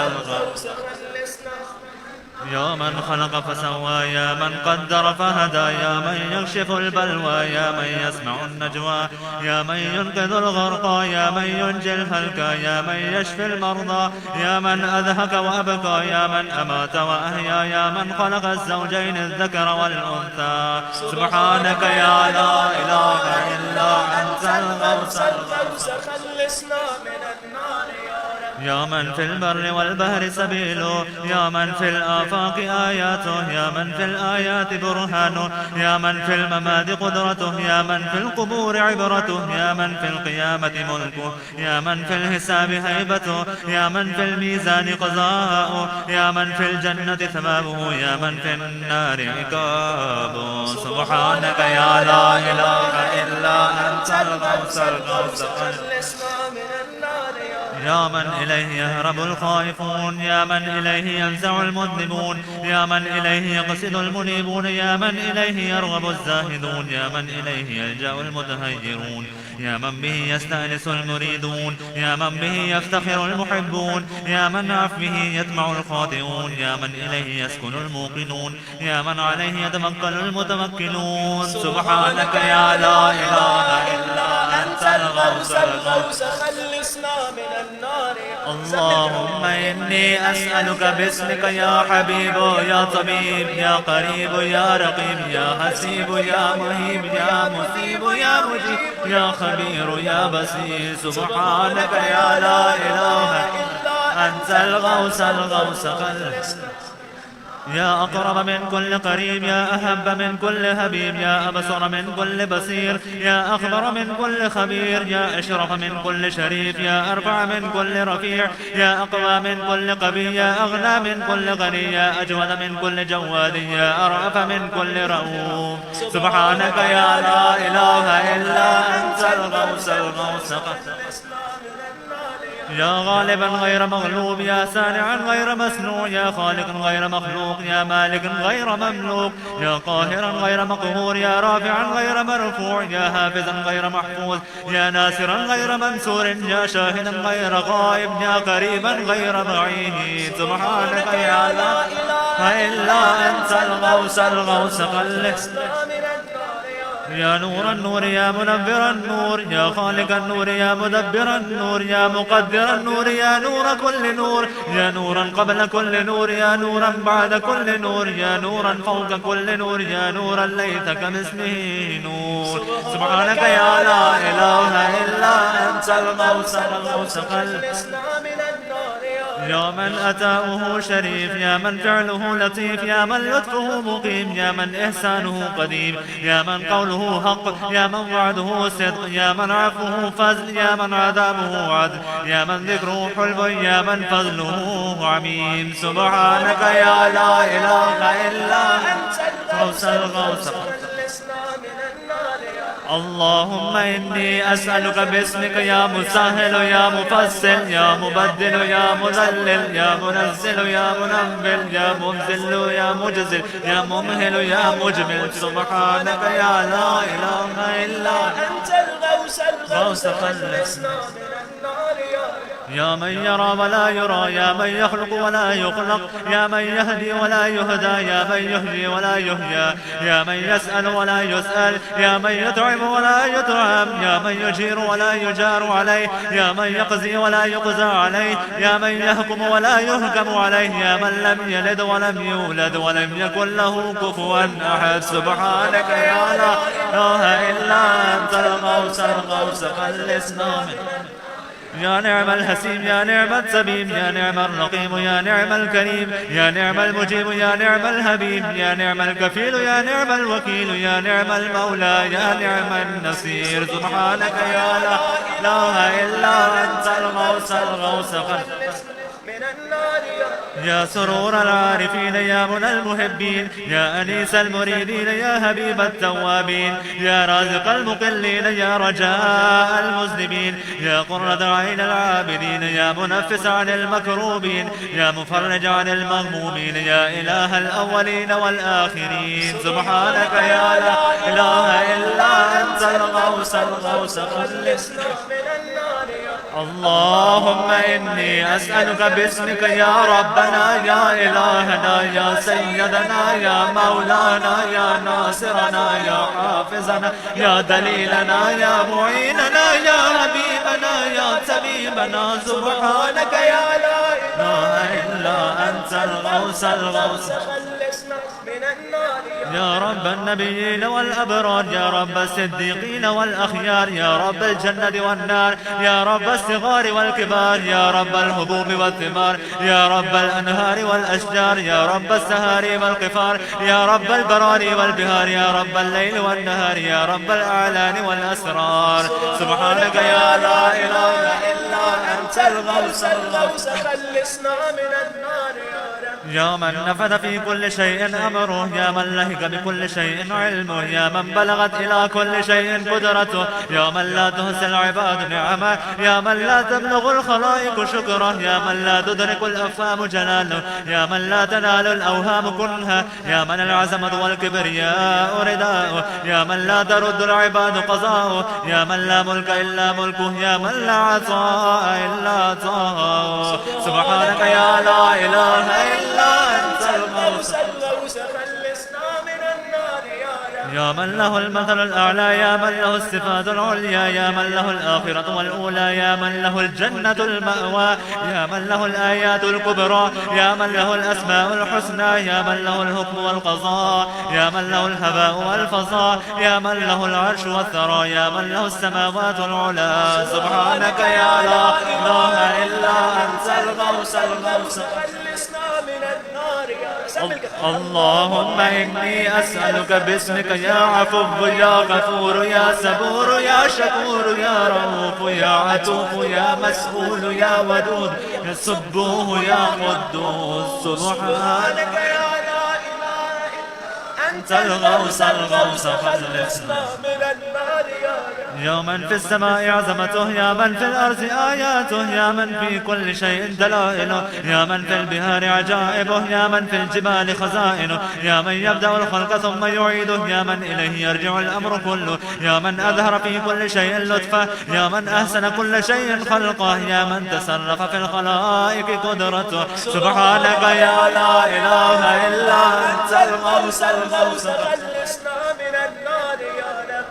يا من خلق فسوى، يا من قدر فهدى، يا من يكشف البلوى، يا من يسمع النجوى، يا من ينقذ الغرقى، يا من ينجي الهلكى، يا من يشفي المرضى، يا من أذهك وأبقى، يا من أمات وأحيا، يا من خلق الزوجين الذكر والأنثى. سبحانك يا لا إله إلا أنت الغوث خلصنا من النار. يا من في البر والبحر سبيله، يا من في الآفاق آياته، يا من في الآيات برهانه، يا من في الممات قدرته، يا من في القبور عبرته، يا من في القيامة ملكه، يا من في الحساب هيبته، يا من في الميزان قضاءه، يا من في الجنة ثوابه، يا من في النار عقابه. سبحانك يا لا إله إلا أنت الغوث يا من إليه يهرب الخائفون، يا من إليه ينزع المذنبون، يا من إليه يقصد المنيبون، يا من إليه يرغب الزاهدون، يا من إليه يلجأ المتهجرون، يا من به يستأنس المريدون، يا من به يفتخر المحبون، يا من عفوه يطمع الخاطئون، يا من إليه يسكن الموقنون، يا من عليه يتوكل المتوكلون. سبحانك يا لا إله إلا أنت الغوث خلصنا من النار. اللهم إني أسألك باسمك يا حبيب يا طبيب يا قريب يا رقيب يا حسيب يا مهيب يا مثيب يا مجيب يا خبير يا بصير. سبحانك يا لا إله إلا أنت الغوث خلصنا يا أقرب من كل قريب، يا أحب من كل حبيب، يا أبصر من كل بصير، يا أخبر من كل خبير، يا أشرف من كل شريف، يا أرفع من كل رفيع، يا أقوى من كل قوي، يا أغنى من كل غني، يا أجود من كل جواد، يا أرأف من كل رؤوف. سبحانك يا لا إله إلا أنت الغوث يا غالبا غير مغلوب، يا سانعا غير مسنوع، يا خالقا غير مخلوق، يا مالكا غير مملوك، يا قاهرا غير مقهور، يا رافعا غير مرفوع، يا حافظا غير محفوظ، يا ناصرا غير منصور، يا شاهدا غير غائب، يا قريبا غير بعيد. سبحانك يا لا إله إلا أنت الغوث الغوث خلصنا. يا نور النور، يا منبر النور، يا خالق النور، يا مدبر النور، يا مقدر النور، يا نور كل نور، يا نورا قبل كل نور، يا نورا بعد كل نور، يا نورا فوق كل نور، يا نورا ليس كمثله نور. سبحانك يا لا إله إلا أنت الغوث الغوث خلصنا من النار. يا من أتاؤه شريف، يا من فعله لطيف، يا من لطفه مقيم، يا من إحسانه قديم، يا من قوله حق، يا من وعده صدق، يا من عفوه فضل، يا من عذابه عدل، يا من ذكره حلو، يا من فضله عميم. سبحانك يا لا إله إلا أنت الغوث الغوث. اللهم إني أسألك باسمك يا مسهل، يا مفصل، يا مبدل، يا مذلل، يا منزل، يا منبل، يا منزل، يا مجزل، يا ممهل، يا مجمل. سبحانك يا لا إله إلا أنت الغوث الغوث خلصنا من النار. يا من يرى ولا يرى، يا من يخلق ولا يخلق، يا من يهدي ولا يهدى، يا من يهدي ولا يهدى، يا من يسأل ولا يسأل، يا من يطعم ولا يطعم، يا من يجير ولا يجار عليه، يا من يقضي ولا يقضى عليه، يا من يحكم ولا يحكم عليه، يا من لم يلد ولم يولد ولم يكن له كفوا أحد. سبحانك يا لا إله إلا أنت الغوث الغوث خلصنا منه. يا نعم الحسيم، يا نعم السبيم، يا نعم الرقيم، يا نعم الكريم، يا نعم المجيب، يا نعم الحبيب، يا نعم الكفيل، يا نعم الوكيل، يا نعم المولى، يا نعم النصير. سبحانك يا لا إله إلا أنت الغوث الغوث من النار. يا سرور العارفين، يا منى المحبين، يا أنيس المريدين، يا حبيب التوابين، يا رازق المقلين، يا رجاء المذنبين، يا قرة عين العابدين، يا منفس عن المكروبين، يا مفرج عن المغمومين، يا إله الأولين والآخرين. سبحانك يا لا إله إلا أنت الغوث الغوث خلصنا من النار. اللهم إني أسألك باسمك يا ربنا، يا إلهنا، يا سيدنا، يا مولانا، يا ناصرنا، يا حافظنا، يا دليلنا، يا معيننا، يا حبيبنا، يا طبيبنا. سبحانك يا لا إله إلا أنت الغوث الغوث خلصنا من النار. يا رب النبيين والأبرار، يا رب الصديقين والأخيار، يا رب الجنة والنار، يا رب الصغار والكبار، يا رب الحبوب والثمار، يا رب الأنهار والأشجار، يا رب السهار والقفار، يا رب البرار والبهار، يا رب الليل والنهار، يا رب الأعلان والأسرار. سبحانك يا لا إله إلا أنت الغوث الغوث خلصنا من النار. يا من نفذ في كل شيء أمره، يا من لهق بكل شيء علمه، يا من بلغت إلى كل شيء قدرته، يا من لا تحصي العباد نعمه، يا من لا تبلغ الخلائق شكره، يا من لا تدرك الأفهام جلاله، يا من لا تنال الأوهام كنها، يا من العظمة والكبرياء رداؤه، يا من لا ترد العباد قضاؤه، يا من لا ملك إلا ملكه، يا من لا عطاء إلا عطاؤه. سبحانك يا لا إله إلا أنت الغوث خلصنا من النار. يا من له المثل الأعلى، يا من له الصفات العليا، يا من له الآخرة والأولى، يا من له الجنة المأوى، يا من له الآيات الكبرى، يا من له الأسماء الحسنى، يا من له الحكم والقضاء، يا من له الهباء والفضاء، يا من له العرش والثرى، يا من له السماوات العلى. سبحانك يا لا إله إلا أنت الغوث الغوث خلصنا من النار. اللهم إني أسألك باسمك يا عفو، يا غفور، يا صبور، يا شكور، يا رؤوف، يا عطوف، يا مسؤول، يا ودود، يا سبوح، يا قدوس. سبحانك يا لا إله إلا أنت الغوث الغوث خلصنا من النار. يا من في السماء عظمته، يا من في الأرض آياته، يا من في كل شيء دلائله، يا من في البحار عجائبه، يا من في الجبال خزائنه، يا من يبدأ الخلق ثم يعيده، يا من إليه يرجع الأمر كله، يا من أظهر في كل شيء لطفه، يا من أحسن كل شيء خلقه، يا من تصرف في الخلائق قدرته. سبحانك يا لا إله إلا أنت الغوث الغوث،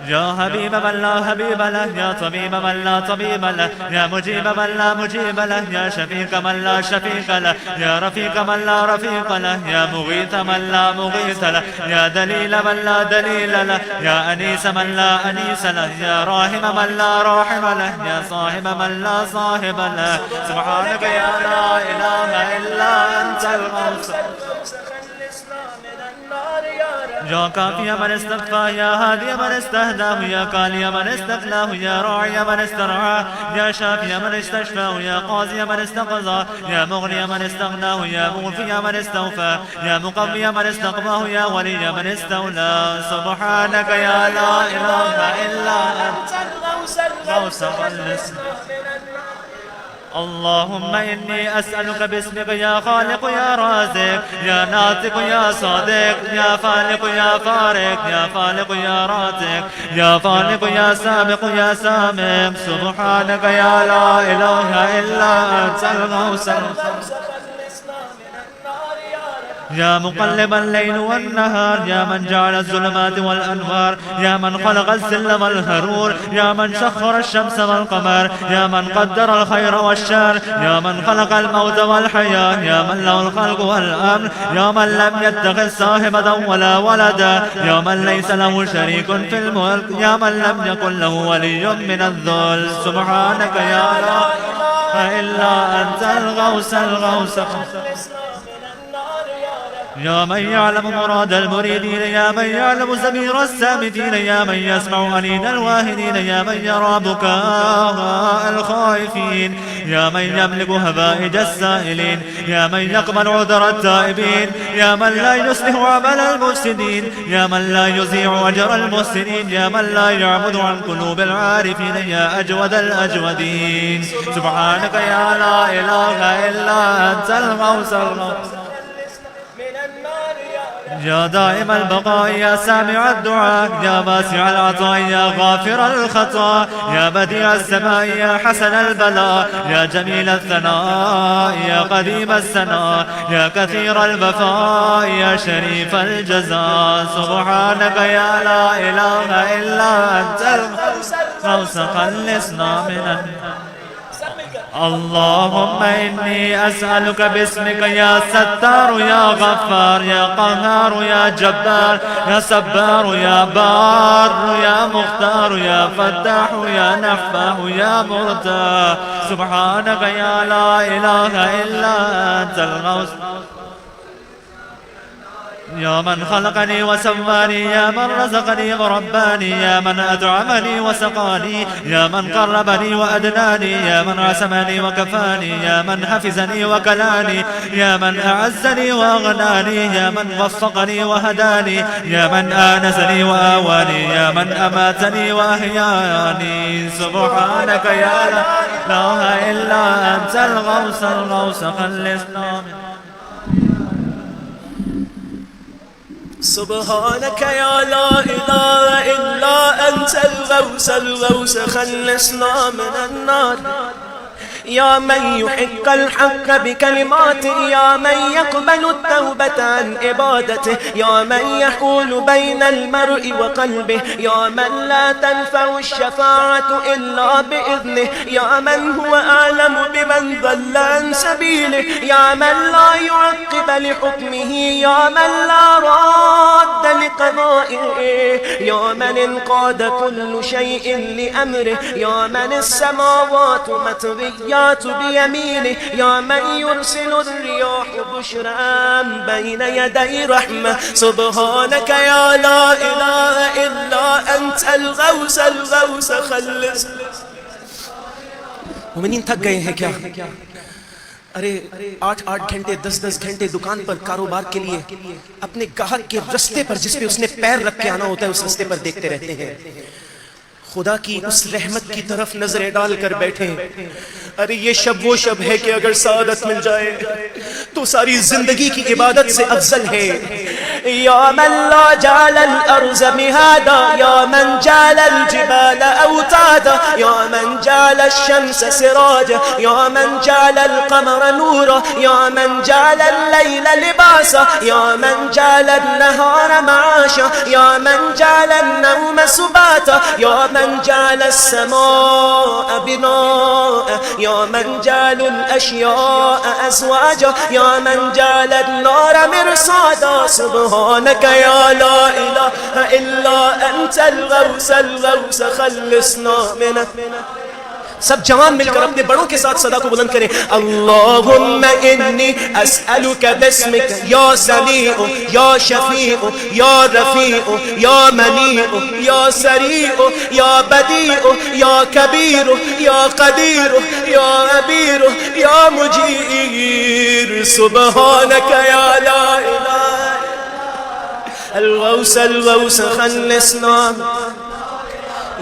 يا حبيب من لا حبيب له، يا طبيب من لا طبيب له، يا مجيب من لا مجيب له، يا شفيق من لا شفيق له، يا رفيق من لا رفيق له، يا مغيث من لا مغيث له، يا دليل من لا دليل له، يا أنيس من لا أنيس له، يا راحم من لا راحم له، يا صاحب من لا صاحب له. سبحانك يا لا إله إلا أنت الغوث، يا كافي من استغفى، يا هادي من استهداه، يا كالي من استغناه، يا راعي من استرعاه، يا شافي من استشفاه، يا قاضي من استقضاه، يا مغني من استغناه، يا موفي من استوفى، يا مقوي من استقضاه، يا ولي من استولى. سبحانك يا لا إله إلا أنت الغوث خلص. اللهم إني أسألك باسمك يا خالق يا رازق، يا ناطق يا صادق، يا فالق يا فارق، يا فالق يا رازق، يا فالق يا سابق يا سامق. سبحانك يا لا إله إلا أنت الغوث، يا مقلب الليل والنهار، يا من جعل الظلمات والأنوار، يا من خلق السلم والهرور، يا من سخر الشمس والقمر، يا من قدر الخير والشر، يا من خلق الموت والحياة، يا من له الخلق والأمر، يا من لم يتخذ صاحبة ولا ولدا، يا من ليس له شريك في الملك، يا من لم يكن له ولي من الذل. سبحانك يا لا إله إلا أنت الغوث الغوث، يا من يعلم مراد المريدين، يا من يعلم زمير السامتين، يا من يسمع أنين الواهنين، يا من يرى بكاء الخائفين، يا من يملك هبائج السائلين، يا من يقبل عذر التائبين، يا من لا يصلح عمل المفسدين، يا من لا يذيع أجر المحسنين، يا من لا يعبد عن قلوب العارفين، يا أجود الأجودين. سبحانك يا لا إله إلا أنت الغوث الغوث، يا دائم البقاء، يا سامع الدعاء، يا واسع العطاء، يا غافر الخطا، يا بديع السماء، يا حسن البلاء، يا جميل الثناء، يا قديم الثناء، يا كثير الوفاء، يا شريف الجزاء. سبحانك يا لا إله إلا أنت الغوث خلصنا من النار. اللهم إني أسألك باسمك يا ستار يا غفار يا قهار يا جبار يا صبار يا بار يا مختار يا فتاح يا نفاح يا مرتاح. سبحانك يا لا إله إلا أنت الغوث، يا من خلقني وسواني، يا من رزقني ورباني، يا من أدعمني وسقاني، يا من قربني وأدناني، يا من عصمني وكفاني، يا من حفظني وكلاني، يا من أعزني وأغناني، يا من وفقني وهداني، يا من آنسني وآواني، يا من أماتني وأحياني. سبحانك يا لا إله إلا أنت الغوث الغوث خلصنا من. سبحانك يا لا إله إلا أنت الغوث الغوث خلصنا من النار. يا من يحق الحق بكلماته، يا من يقبل التوبة عن عبادته، يا من يحول بين المرء وقلبه، يا من لا تنفع الشفاعة إلا بإذنه، يا من هو أعلم بمن ضل عن سبيله، يا من لا يعقب لحكمه، يا من لا راد لقضائه، يا من انقاد كل شيء لأمره، يا من السماوات مطويات بيمينه، يا من يرسل الرياح بشرا بين يدي رحمة. سبحانك يا لا إله إلا أنت الغوث الغوث خلص. मोमिनीन थक गए हैं क्या? अरे 8-8 घंटे 10-10 घंटे दुकान पर कारोबार के लिए अपने ग्राहक के रास्ते पर जिस पे उसने पैर रख के आना होता है उस रास्ते पर देखते रहते हैं। खुदा की उस रहमत की तरफ नजरें डालकर बैठे। अरे ये शब वो शब है कि अगर सादत मिल जाए तो सारी जिंदगी की इबादत से अफजल है। या मन ला जालल अर्ज़ मिहादा, या मन जालल जिबाल औतादा, या मन जालल शम्स सिराजा, या मन जालल कमर नूरा, या मन जालल लैल लिबासा, या मन जालल नहार माशा, या मन जालल नौम सुबाता, या من جعل السماء بناء، يا من جعل الأشياء أزواجا، يا من جعل النار مرصادا. سبحانك يا لا إله إلا أنت الغوث الغوث خلصنا من सब जवान मिलकर अपने बड़ों के साथ सदा को बुलंद करें। अल्लाहुम्मा इन्नी अस्अलुका बिस्मिक या समीउ या शफीउ या रफीउ या मनीउ या सरीउ या बदीउ या कबीरु या कदीरु या अबीरु या मुजीर। सुब्हानक या ला इलाहा अल-गौस खल्लिसना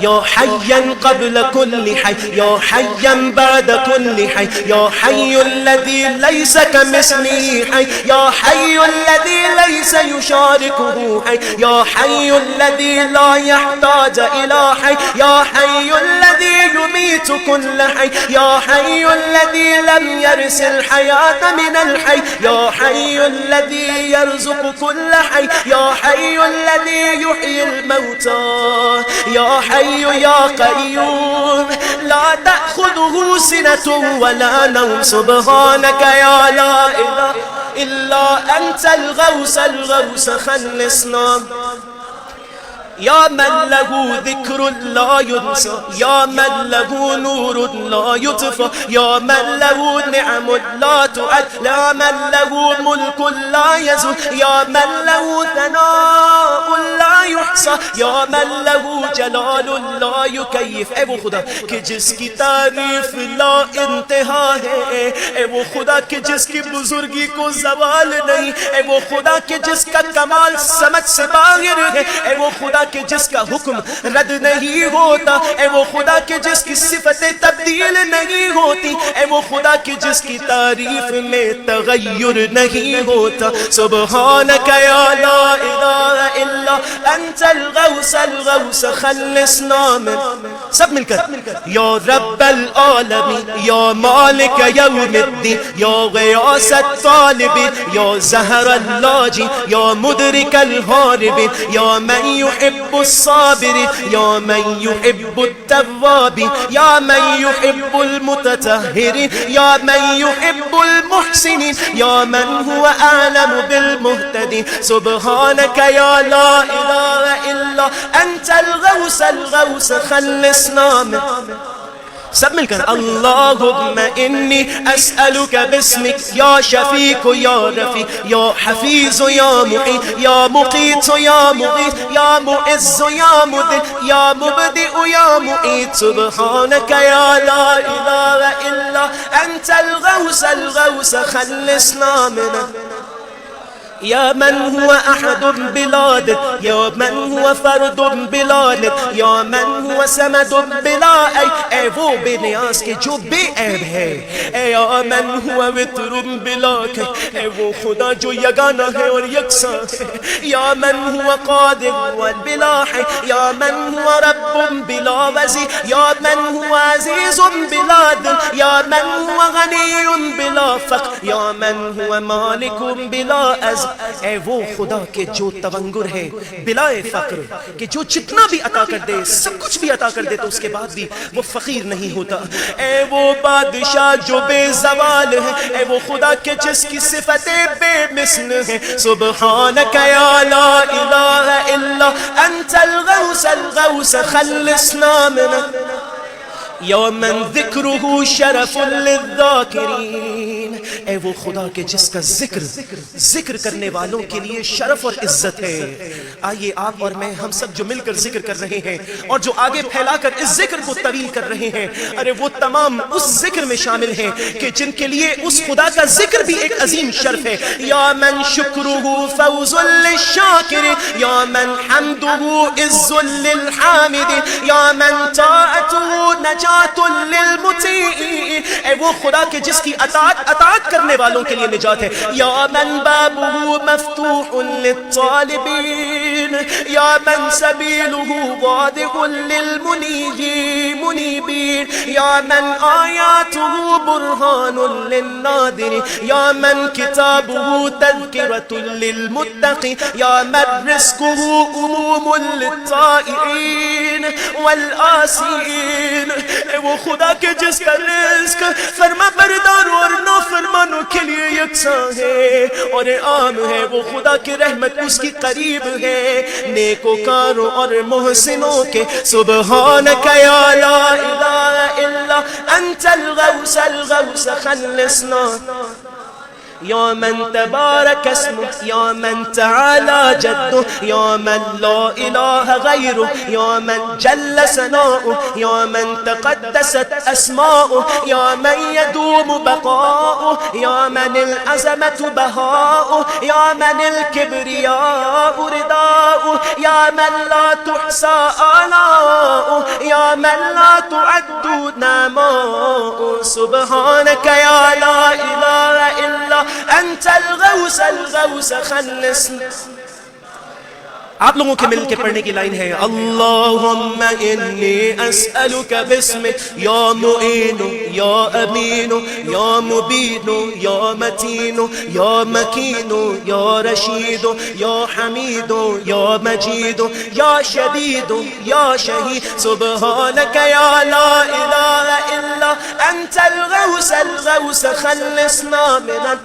या हय्यन क़ब्ल कुल्लि हय, या हय्यन बाद कुल्लि हय, या हय्युल्लज़ी लैसा कमिस्लिही हय, या हय्युल्लज़ी लैसा युशारिकुहु हय, या हय्युल्लज़ी ला यहताज इला हय, या हय्युल्लज़ी युमीतु कुल्ल हय, या हय्युल्लज़ी लम यरसिल हयात मिनल हय, या हय्युल्लज़ी यरज़ुक़ु कुल्ल हय, या हय्युल्लज़ी युह्यिल मौता, या या क़य्यूम ला तअख़ुज़ुहु सिनतुन वला नौम। सुब्हानक या ला इलाहा इल्ला अंतल गौस खल्लिसना। या मन लहू ज़िक्रुन ला युन्सा, या मन लहू नूरुन ला युत्फ़ा, या मन लहू निअमुन ला तुअद, या मन लहू मुल्कुन ला यज़ूल, या मन लहू सनाउन ला युहसा, या मन लहू जलालुन ला युकय्यफ। ए वो खुदा कि जिसकी तारीफ ला इंतहा है, ए वो खुदा कि जिसकी बुजुर्गी को ज़वाल नहीं, ए वो खुदा कि जिसका कमाल समझ से बाहर है, ए वो खुदा कि जिसका हुक्म रद्द नहीं होता, ए वो खुदा कि जिसकी सिफतें तब्दील नहीं होती, ए वो खुदा कि जिसकी तारीफ में तगय्युर नहीं होता। सुब्हानक या ला इलाहा इल्ला अंतल गौस खल्लिसना मिन। सब मिलकर या रब्बल आलमीन, या मालिक यौमिद्दीन, या ग़ियासत तालिबीन, या ज़हरल लाजी, या मुदरिकल हारिबीन, या मन युहिब्बुस साबिरीन, या मन युहिब्बुत तव्वाबीन, या मन युहिब्बुल मुततahhiरीन, या मन युहिब्बुल मुहसिनीन, या मन हुवा अअलमु बिल मुहतदीन। सुब्हानक या ला इलाहा इल्ला अंतल गौस खल्लिसना मिन। सब मिलकर अल्लाहुम्मा इन्नी अस्अलुका बिस्मिक या शफीक या रफी या हफीज या मुईत या मुकीत या मुगीत या मुइज़्ज़ या मुदिल या मुबदिउ या मुईत। सुब्हानक या ला इलाहा इल्ला अंतल गौस खल्लिसना मिन। या मन हुआ अहदुन बिलाद, या मन हुआ फर्दुन बिलाद, या मन हुआ समदुन बिला ऐब। ए वो बेनियाज के जो बेऐब है। ए या मन हुआ वित्रुन बिला कै, ए वो खुदा जो यगाना है और यकसा है। या मन हुआ कादिर व बिला है, या मन हुआ रब्बुन बिला वज़ी, या मन हुआ अज़ीज़ुन बिला दिल, या मन हुआ गनीयुन बिला फ़क़्र, या मन हुआ मालिकुन बिला अज़। ए वो खुदा के जो तवंगुर है बिलाए फ़क्र, कि जो जितना भी अता कर दे, सब कुछ भी अता कर दे तो उसके बाद भी वो फ़कीर नहीं होता। ए वो बादशाह जो बेज़वाल है, ए वो खुदा के जिसकी सिफ़तें बेमिसल हैं। सुब्हानक या ला इलाहा इल्ला अंतल गौस खल्लिसना मिन। या मन ज़िक्रुहु शरफुल लिज़्ज़ाकिरीन, ए वो खुदा के जिसका जिक्र करने वालों के लिए शरफ और इज्जत है। आइए आप और मैं, हम सब जो मिलकर जिक्र कर रहे हैं और जो आगे फैलाकर इस जिक्र को तवील कर रहे हैं, अरे वो तमाम उस जिक्र में शामिल हैं कि जिनके लिए उस खुदा का जिक्र भी एक अजीम शर्फ है। या मन शुक्रुहु फौजुल लिशाकिर, या मन हम्दुहु इज्जुल लिल हामिद, या मन ताअतुहु नजातुल लिल मुती, ए वो खुदा के जिसकी अताअत करने वालों के लिए निजात है। या मन बाबुहु मफ्तूहुन लित्तालिबीन, या मन सबीलुहु वादिहुन लिल मुनीबीन, या मन आयातुहु बुरहानुन लिन्नादिर, या मन किताबुहु तज़किरतुन लिल मुत्तक़ी, या मन रिज़्क़ुहु उमूमुन लित्ताइईन वल आसीन, वो खुदा के जिसका रिज़्क़ फरमा बरदारों और नाफरमानों के लिए यकसां है और आम है। वो खुदा की रहमत उसकी करीब है नेकोकारों और मोहसिनों के। सुब्हानक या ला इलाहा इल्ला अंतल गौस खल्लिसना, या मन तबारक अस्मुह, या मन तआला जद्दुह, या मन ला इलाहा गैरुह, या मन जल्ल सनाउह, या मन तक़द्दसत अस्माउह, या मन यदूम बक़ाउह, या मन अज़मतु बहाउह, या मन किब्रियाउ रिदाउह, या मन ला तुहसा आलाउह, या मन ला तुअद्दु नमाउह। सुब्हानक या ला इलाहा इल्ला अंतल गौस खल्लिसना। आप लोगों के मिल के पढ़ने की लाइन है, अल्लाहुम्मा इन्नी अस्अलुका बिस्मिक या मुईनु या अमीनु या मुबीनु या मतीनु या मकीनु या रशीदु या हमीदु या मजीदु या शदीदु या शहीद। सुब्हानक या ला इलाहा इल्ला अंतल गौस खल्लिसना मिनल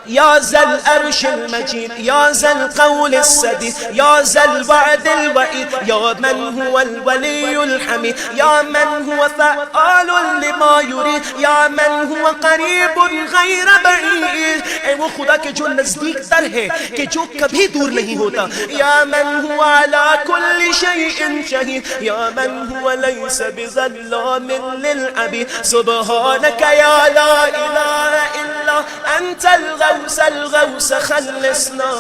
या ज़ल अर्शिल मजीद, या ज़ल क़ौलिल सदीद, या ज़ल वअदिल वईद, या मन हुवल वलियुल हमीद, या मन हुव फ़अालुन लिमा युरीद, या मन हुव क़रीबुन गैर बईद, ए वो खुदा के जो नज़दीक तर है कि जो कभी दूर नहीं होता। या मन हुव अला कुल्लि शैइन शहीद, या मन हुव लैस बिज़ल्लामिन लिल अबीद। सुब्हानक या ला इलाहा इल्ला अंतल गौस खल्लिसना,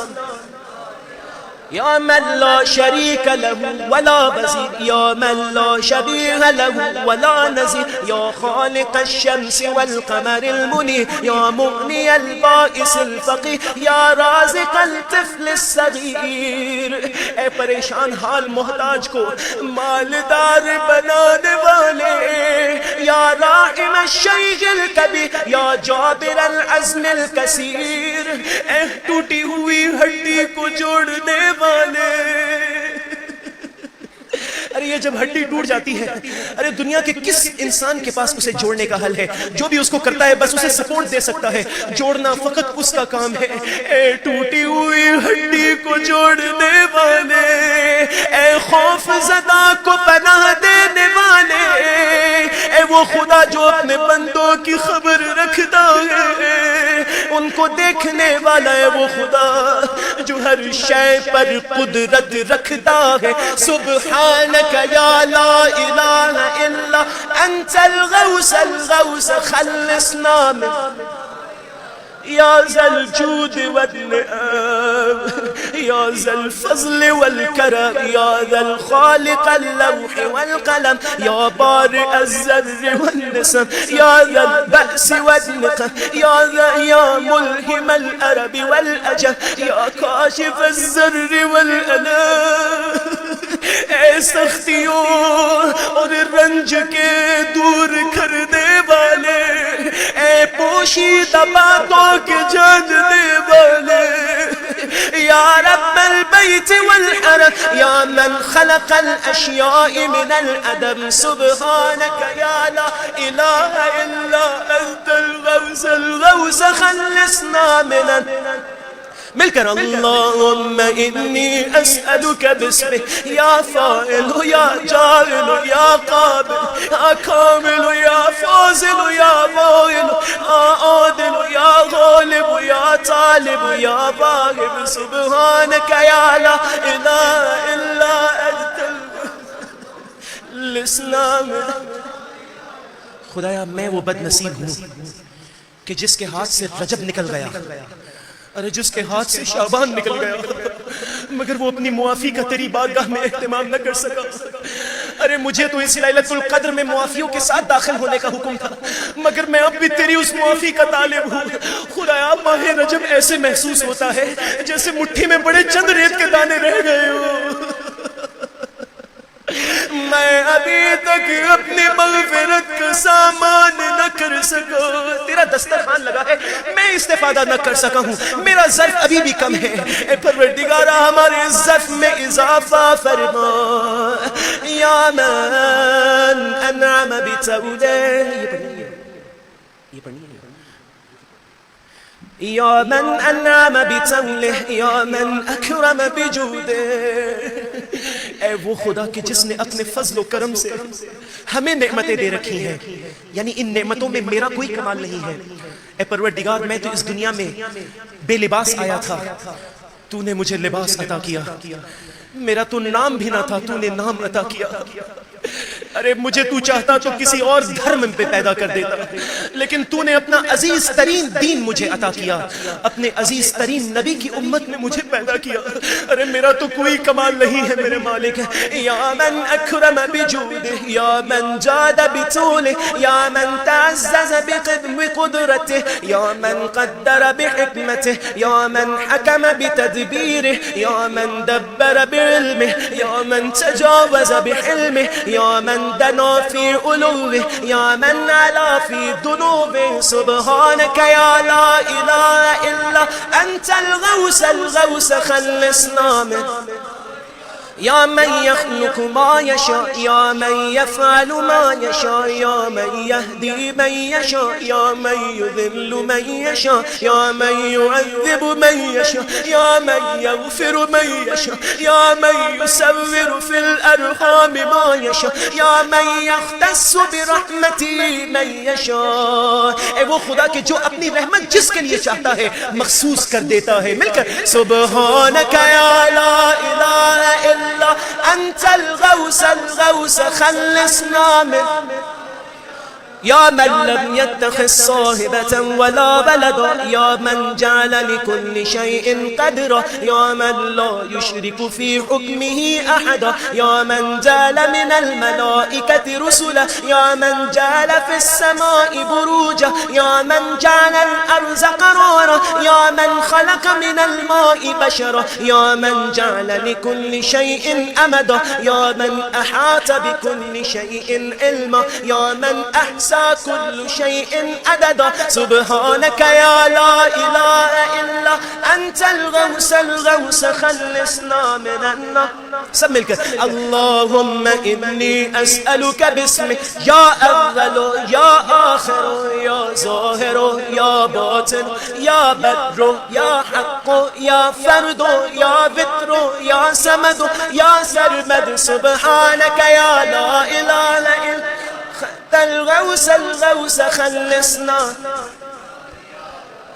या मन ला शरीक लहू वला बज़ीर, या मन ला शबीह लहू वला नज़ीर, या खालिक़ अश-शम्स वल क़मरिल मुनीर, या मुग़नियल बाइसिल फ़क़ीर, या राज़िक़ल तिफ़्लिस सग़ीर। ए परेशान हाल मोहताज को मालदार बनाने वाले, या राहिम अश-शैख़िल कबीर, या जाबिरल अज़्मिल कसीर, ए टूटी हुई हड्डी को जोड़ने वाले। अरे ये जब हड्डी टूट जाती है, अरे दुनिया के किस इंसान के पास उसे जोड़ने का हल है? जो भी उसको करता है बस उसे सपोर्ट दे सकता है, जोड़ना फकत उसका काम है। ए टूटी हुई हड्डी को जोड़ने वाले, ए खौफ ज़दा को पनाह देने वाले, ए वो खुदा जो अपने बंदों की खबर रखता है, उनको देखने वाला है वो खुदा जो हर शय पर कुदरत रखता है। सुब्हानक या ला इलाहा इल्ला अंतल गौस खल्लिसना या ज़ल जूद वल निआम, या ज़ल फ़ज़्ल वल करम, या ज़ल ख़ालिक़ल लौह वल क़लम, या बारिअ ज़र्र वल निसम, या ज़ल बअस वल निक़म, या मुल्हिमल अरब वल अजम, या काशिफ़ ज़र्र वल अलम। ए सख्तियों और रंज के दूर करने वाले, ए पोशीदा बातों के जानने वाले, या रब्बल बैत वल हरम, या मन खलक़ल अशियाअ मिनल अदम। सुब्हानक या ला इलाहा इल्ला अंतल गौस खल्लिसना मिनल मिलकर अल्लाहुम्मा इन्नी अस्अलुका बिस्मिक या फाइल या जाइल या काबिल या कामिल या फाजिल या वाइल या आदिल या गालिब या तालिब या बागिब सुब्हानका या ला इलाहा इल्ला अंतल इस्लाम। खुदाया मैं वो बदनसीब हूँ कि जिसके हाथ से रजब निकल गया, अरे जिसके हाथ से शाबान निकल गया, मगर वो अपनी मुआफी का तेरी बारगाह में एहतमाम न कर सका। अरे मुझे तो इस लैलतुल क़द्र में मुआफियों के साथ दाखिल होने का हुक्म था, मगर मैं अब भी तेरी उस मुआफी का तालिब हूँ। खुदाया माह रजब ऐसे महसूस होता है जैसे मुट्ठी में बड़े चंद रेत के दाने रह गए हो। मैं अभी तक अपनी मग़फ़िरत का सामान न कर सका। तेरा दस्तरखान लगा है, मैं इस्तेफादा न कर सका हूँ, मेरा ज़र्फ़ अभी भी कम है। ए परवरदिगारा हमारे ज़र्फ़ में इज़ाफ़ा फरमा। या मन अनअम बितौले, ये पढ़िए या मन अनअम बितौले या मन अकरम बिजूदे। ए वो खुदा कि जिसने अपने फजल व करम से हमें नेमतें दे रखी हैं, यानी इन नेमतों में मेरा कोई कमाल नहीं है। ए परवरदिगार मैं तो इस दुनिया में बेलिबास आया था, तूने मुझे लिबास अता किया। मेरा तो नाम भी ना था, तूने नाम अता किया। अरे मुझे तू चाहता तो किसी और धर्म पे पैदा कर देता, लेकिन तूने अपना अजीज तरीन दीन मुझे अता किया, अपने अजीज तरीन नबी की उम्मत में मुझे पैदा किया। अरे मेरा तो कोई कमाल नहीं है मेरे मालिक। या मन अकरम बिजूदे या मन जाद बितूले या मन तअज़्ज़ज़ बिक़ुदरते या मन क़द्दर बिहिकमते या मन हकम बितदबीरे या मन दब्बर बिइल्मे या मन तजावज़ बिहिल्मे या मन दना फी उलूवे या मन अला फी दुनूबे। सुब्हानका या ला इलाहा इल्ला अंतल गौस खल्लिसना मिन। या मन यख्लुक़ मा यशा या मन यफ़अलु मा यशा या मन यहदी मन यशा या मन युज़िल्लु मन यशा या मन युअज़्ज़िबु मन यशा या मन यग़फ़िरु मन यशा या मन युसव्विरु फ़िल अरहाम मा यशा या मन यख़्तस्सु बिरहमति मन यशा। ए वो खुदा के जो अपनी रहमत जिसके लिए चाहता है मखसूस कर देता है। मिलकर सुब्हानका या ला इलाहा इल्ला अंतल गौस खल्लिसना मिन। या मन लम यत्तखिज़ साहिबतन वला वलदा या मन जअल लिकुल्लि शैइन क़दरा या मन ला युशरिकु फ़ी हुक्मिही अहदा या मन जअल मिनल मलाइकति रुसुला या मन जअल फ़िस समाइ बुरूजा या मन जअल अर्ज़ क़रारा या मन ख़लक़ मिनल माइ बशरा या मन जअल लिकुल्लि शैइन अमदा या मन अहात बिकुल्लि शैइन इल्मा या मन अहसा कुल्लु शैइन अददा। सुब्हानका या ला इलाहा इल्ला अंतल गौस खल्लिसना मिनन नार। सब मिलकर अल्लाहुम्मा इन्नी अस्अलुका बिस्मिक या अव्वलो या आखिरो या ज़ाहिरो या बातिन या बर्रो या हक्को या फर्दो या वित्रो या समदो या सरमद। सुब्हानका या ला इलाहा इल्ला الغوث خلصنا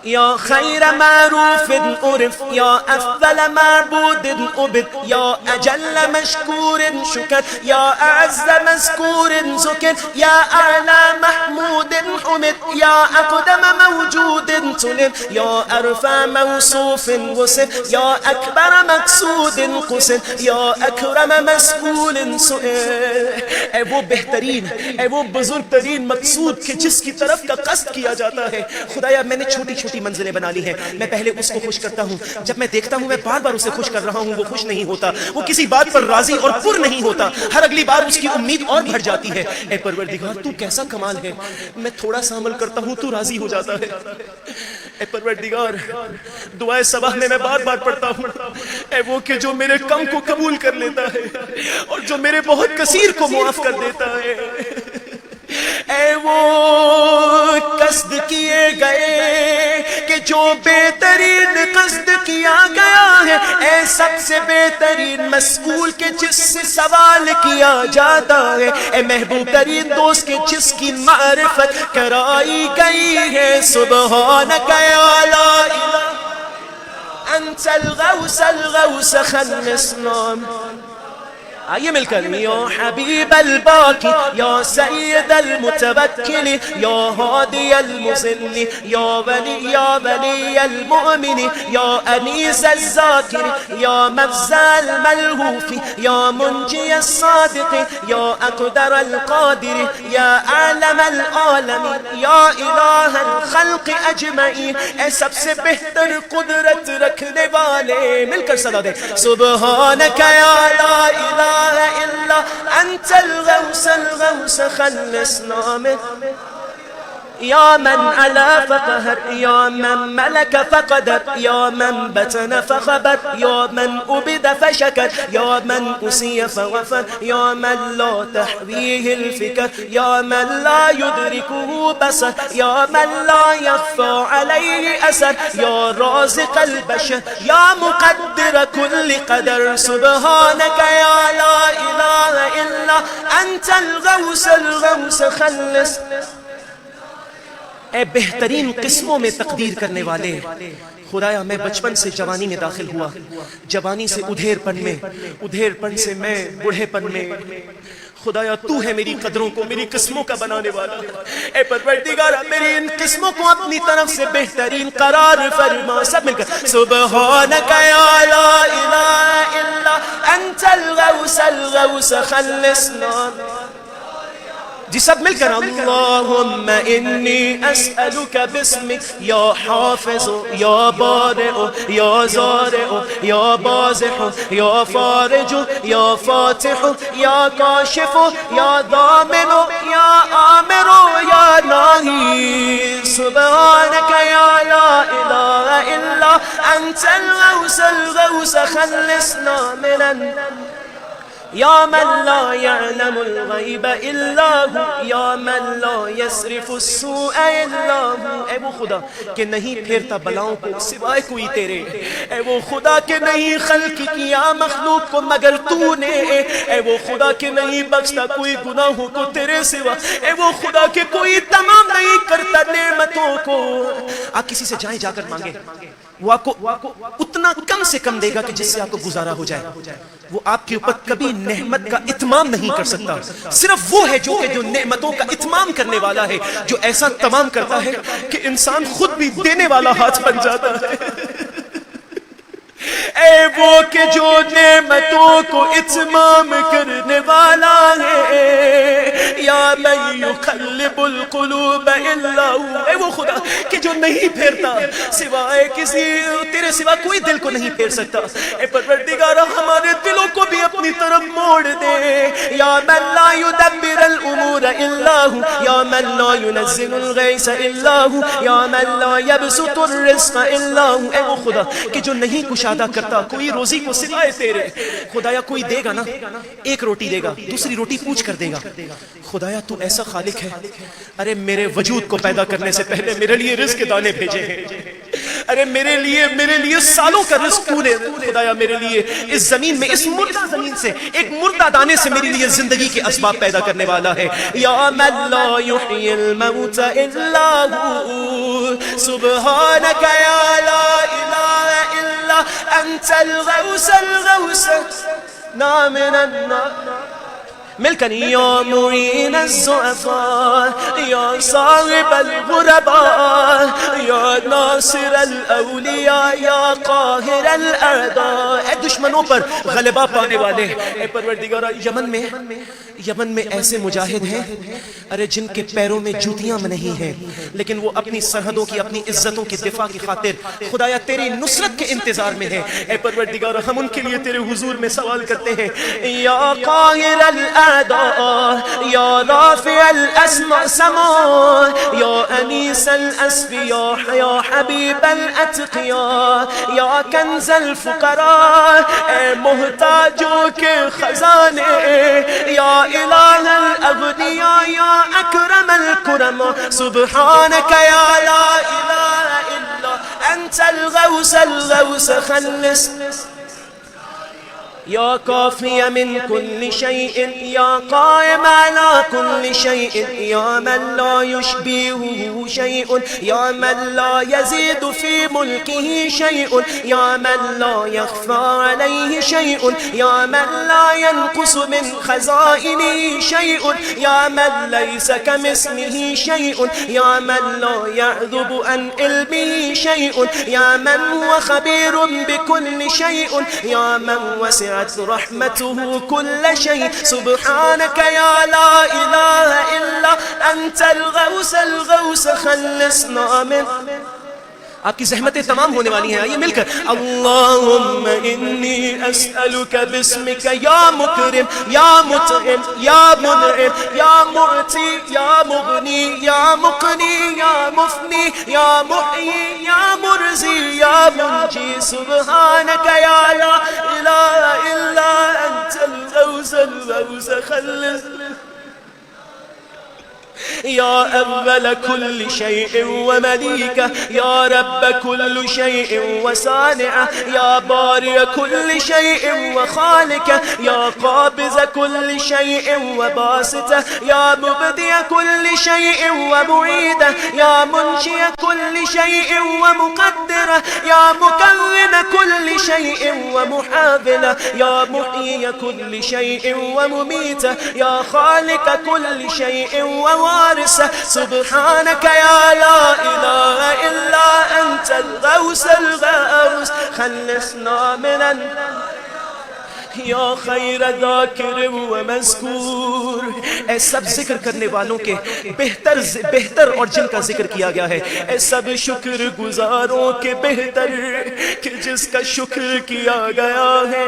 या खैर मारूफ उर्फ या अफ़्ज़ल माबूद उबिद या अजल मशकूर शुकर या अअज़्ज़ मज़कूर ज़ुकिर या अअला महमूद हुमिद या अक़दम मौजूद सुनिद या अरफ़ा मौसूफ़ वसिफ़ या अकबर मक़सूद क़ुसिद या अकरम मस्कूल सुइल। ए वो बेहतरीन, ए वो बुज़ुर्ग तरीन मक़सूद के जिसकी तरफ का क़स्द किया जाता है। खुदाया मैंने छोटी छोटी मंजिलें बना ली हैं, मैं पहले उसको खुश करता हूँ। जब मैं देखता हूँ मैं बार बार उसे खुश कर रहा हूँ, वो खुश नहीं होता, वो किसी बात पर राजी और पुर नहीं होता, हर अगली बार उसकी उम्मीद और बढ़ जाती है। ए परवरदिगार तू कैसा कमाल है, मैं थोड़ा सा अमल करता हूँ तू राजी हो जाता है। ए परवरदिगार दुआए सबाह में मैं बार बार पढ़ता हूँ, ए वो कि जो मेरे कम को कबूल कर लेता है और जो मेरे बहुत कसीर को मुआफ कर देता है। ए वो कस्द किए गए कि जो बेहतरीन कस्द किया गया है, ए सबसे बेहतरीन मस्कूल के जिससे सवाल किया जाता है, ए महबूब तरीन दोस्त के जिसकी मारिफत कराई गई है। सुबहानक या ला इलाहा अंतल गौस खल्लिसना। आइए मिलकर या हबीब अल-बाकी या सैयद अल-मुतवक्किल या हादी अल-मुज़िल्ल या वली अल-मुअमिन या अनीस अल-ज़ाकिर या मफ़ज़ा अल-मलहूफ़ या मुंजी अस-सादिक़ या अक़दर अल-क़ादिर या आलम अल-आलम या इलाह अल-ख़ल्क़ अजमईन। ए सबसे बेहतर कुदरत रखने वाले, मिलकर सदा दे सुबहानक या ला इलाहा इल्ला अंतल गौस खल्लिसना मिन या मन अला फ़क़हर या मन मलक फ़क़दर या मन बतन फ़ख़बर या मन उबिद फ़शकर या मन उसिय फ़ग़फ़र या मन ला तहवीहिल फ़िक्र या मन ला युदरिकुहु बसर या मन ला यख़फ़ा अलैहि असर या राज़िक़ल बशर या मुक़द्दिर कुल्लि क़दर। सुबहानक या ला इलाहा इल्ला अंतल गौस खल्लिस। ए बेहतरीन किस्मों में तकदीर करने वाले खुदाया, मैं बचपन से जवानी में दाखिल हुआ, जवानी से उधेरपन में, उधेरपन से मैं बूढ़ेपन में। खुदाया तू है मेरी कदरों को, मेरी किस्मों का बनाने वाला। ए परवरदिगार मेरी इन किस्मों को अपनी तरफ से बेहतरीन करार फरमा। सब मिलकर सुबहानक या ला इलाहा इल्ला अंतल गौस खल्लिसना। जी सब मिलकर अल्लाहुम्मा इन्नी अस्अलुका बिस्मिक या हाफिज़ या बारिअ या ज़ारिअ या बाज़िह या फ़ारिज या फ़ातिह या काशिफ या दामिन या आमिर या नाही। सुबहानक या ला इलाहा इल्ला अंतल गौस खल्लिसना मिनन या मन ला यअलमुल गैब इल्ला हु या मन ला यस्रिफुस्सूअ इल्ला हु। ए वो खुदा के नहीं फेरता बलाओं को सिवाय कोई तेरे, ए वो खुदा के नहीं खल्क किया मखलूक को मगर तूने, ए वो खुदा के नहीं बख्शता कोई गुनाहों को तेरे सिवा, ए वो खुदा के कोई तमाम नहीं करता नेमतों को। आप किसी से जाए जाकर मांगे, वो आपको उतना कम से कम देगा कि जिससे आपको गुजारा हो जाए। वो आपके ऊपर कभी नेमत का इत्माम नहीं कर सकता। सिर्फ वो है जो नेमतों का इत्माम करने वाला है, जो ऐसा तमाम करता है कि इंसान खुद भी देने वाला हाथ बन जाता है। ए वो के जो नेमतों को इत्माम करने वाला है, या मन युक़ल्लिबुल क़ुलूब इल्ला हु। ए वो खुदा कि जो नहीं फेरता सिवाय किसी तेरे सिवा कोई दिल को नहीं फेर सकता। ए परवरदिगार हमारे दिलों को भी अपनी तरफ मोड़ दे। या मन ला युदब्बिरुल उमूर इल्ला हु या मन ला युनज़्ज़िलुल गैस इल्ला हु या मन ला यबसुतुर रिज़्क़ इल्ला हु। ए वो खुदा कि जो नहीं कुशादा करता कोई रोजी को सिवाय तेरे। खुदाया कोई देगा ना, एक रोटी देगा, दूसरी रोटी पूछ कर देगा। खुदाया तू ऐसा खालिक है, अरे मेरे वजूद को पैदा करने से पहले मेरे लिए रिज़्क़ के दाने भेजे हैं। अरे मेरे लिए सालों का रिज़्क़ तूने खुदाया मेरे लिए इस जमीन में, इस मुर्दा जमीन से एक मुर्दा दाने से मेरे लिए जिंदगी के असबाब पैदा करने वाला है। या मन ला युह्यिल मौत इल्ला हु। सुबहानक या ला इलाहा इल्ला अंतल गौस ना मिनन ना। मिलकर या मुईन अज़्ज़ुअफ़ा या साहिबल गुरबा या नासिरल औलिया या काहिरल अअदा। ए दुश्मनों पर गलबा पाने वाले, ए परवरदिगार यमन में ऐसे मुजाहिद हैं अरे जिनके पैरों में जूतियां नहीं हैं, लेकिन वो अपनी सरहदों की, अपनी इज्जतों के दिफा की खातिर खुदाया तेरी नुसरत के इंतजार में है। ए परवरदिगार हम उनके लिए तेरे हुजूर में सवाल करते हैं। या काहिरल या राफ़िअल अस्मा समा या अनीसल अस्फिया या हबीबल अत्क़िया या कंज़ल फ़ुक़रा। ए मोहताजों के खजाने या इलाहल अगनिया या अकरमल कुरमा सुब्हानका या ला इलाहा इल्ला अंतल गौस खल्लिस या काफिया मिन कुल्लि शैइन या कायम अला कुल्लि शैइन या मन ला युशबिहुहु शैउन या मन ला यज़ीदु फी मुल्किही शैउन या मन ला यख्फा अलैहि शैउन या मन ला यनकुसु मिन खज़ाइनिही शैउन या मन लैसा कमिस्लिही शैउन या मन ला यअज़ुबु अन इल्मिही शैउन या मन हुवा खबीरुन बिकुल्लि शैउन या मन वसिअ रहमतुहु कुल्ल शै सुब्हानका या ला इलाहा इल्ला अंतल गौस खल्लिसना मिन। आपकी ज़हमतें तमाम होने वाली हैं, आइए मिलकर अल्लाहुम्मा इन्नी अस्अलुका बिस्मिका या मुकरिम या मुतइम या मुनइम या मुअती या मुगनी या मुकनी या मुफनी या मुहयी या मुरज़ी या मुंजी सुब्हानका या ला इलाहा इल्ला अंतल गौस खल्लिस या अव्वल कुल्लि शैइन व मलीका या रब्ब कुल्लि शैइन व सानिअ या बारिअ कुल्लि शैइन व खालिका या काबिज़ कुल्लि शैइन व बासिता या मुबदिअ कुल्लि शैइन व मुईद या मुनशिअ कुल्लि शैइन व मुक़द्दिर या मुकव्विन कुल्लि शैइन व मुहाविल या मुहयी कुल्लि शैइन व मुमीत या खालिक कुल्लि शैइन व वारिस सुब्हानका या ला इलाहा इल्ला अंतल गौस खल्लिसना मिनन या खैर ज़ाकिर व मज़कूर। ऐ सब जिक्र करने वालों के बेहतर और जिनका जिक्र किया गया है, ऐ सब शुक्र गुजारों के बेहतर कि जिसका शुक्र किया गया है।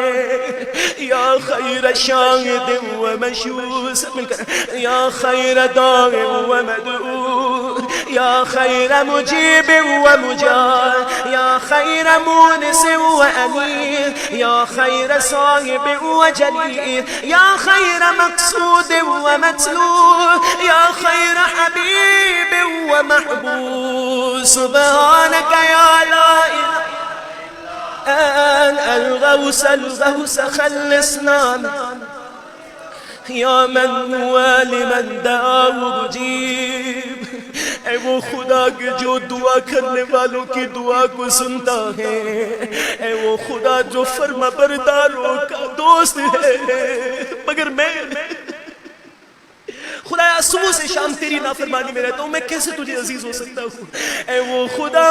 या खैर शाहिद व मशहूद मिलकर या खैर दाइ व मदऊर या खैर मुजीब व मुजार या खैर मुनिस व अमीर या खैर साहिब व जलील या खैर मक़सूद व मतलूब या खैर हबीब व महबूब सुब्हानका या ला इलाहा الغوث خلصنا या मन हुआ लिमन दाऊ मुजीब। ऐ वो खुदा के जो दुआ करने वालों की दुआ को सुनता है, ऐ वो खुदा जो फर्माबरदारों का दोस्त है। मगर मैं खुदाया सुबह से शाम तेरी नाफरमानी में रहता हूँ, मैं कैसे तुझे अजीज हो सकता हूँ। ऐ वो खुदा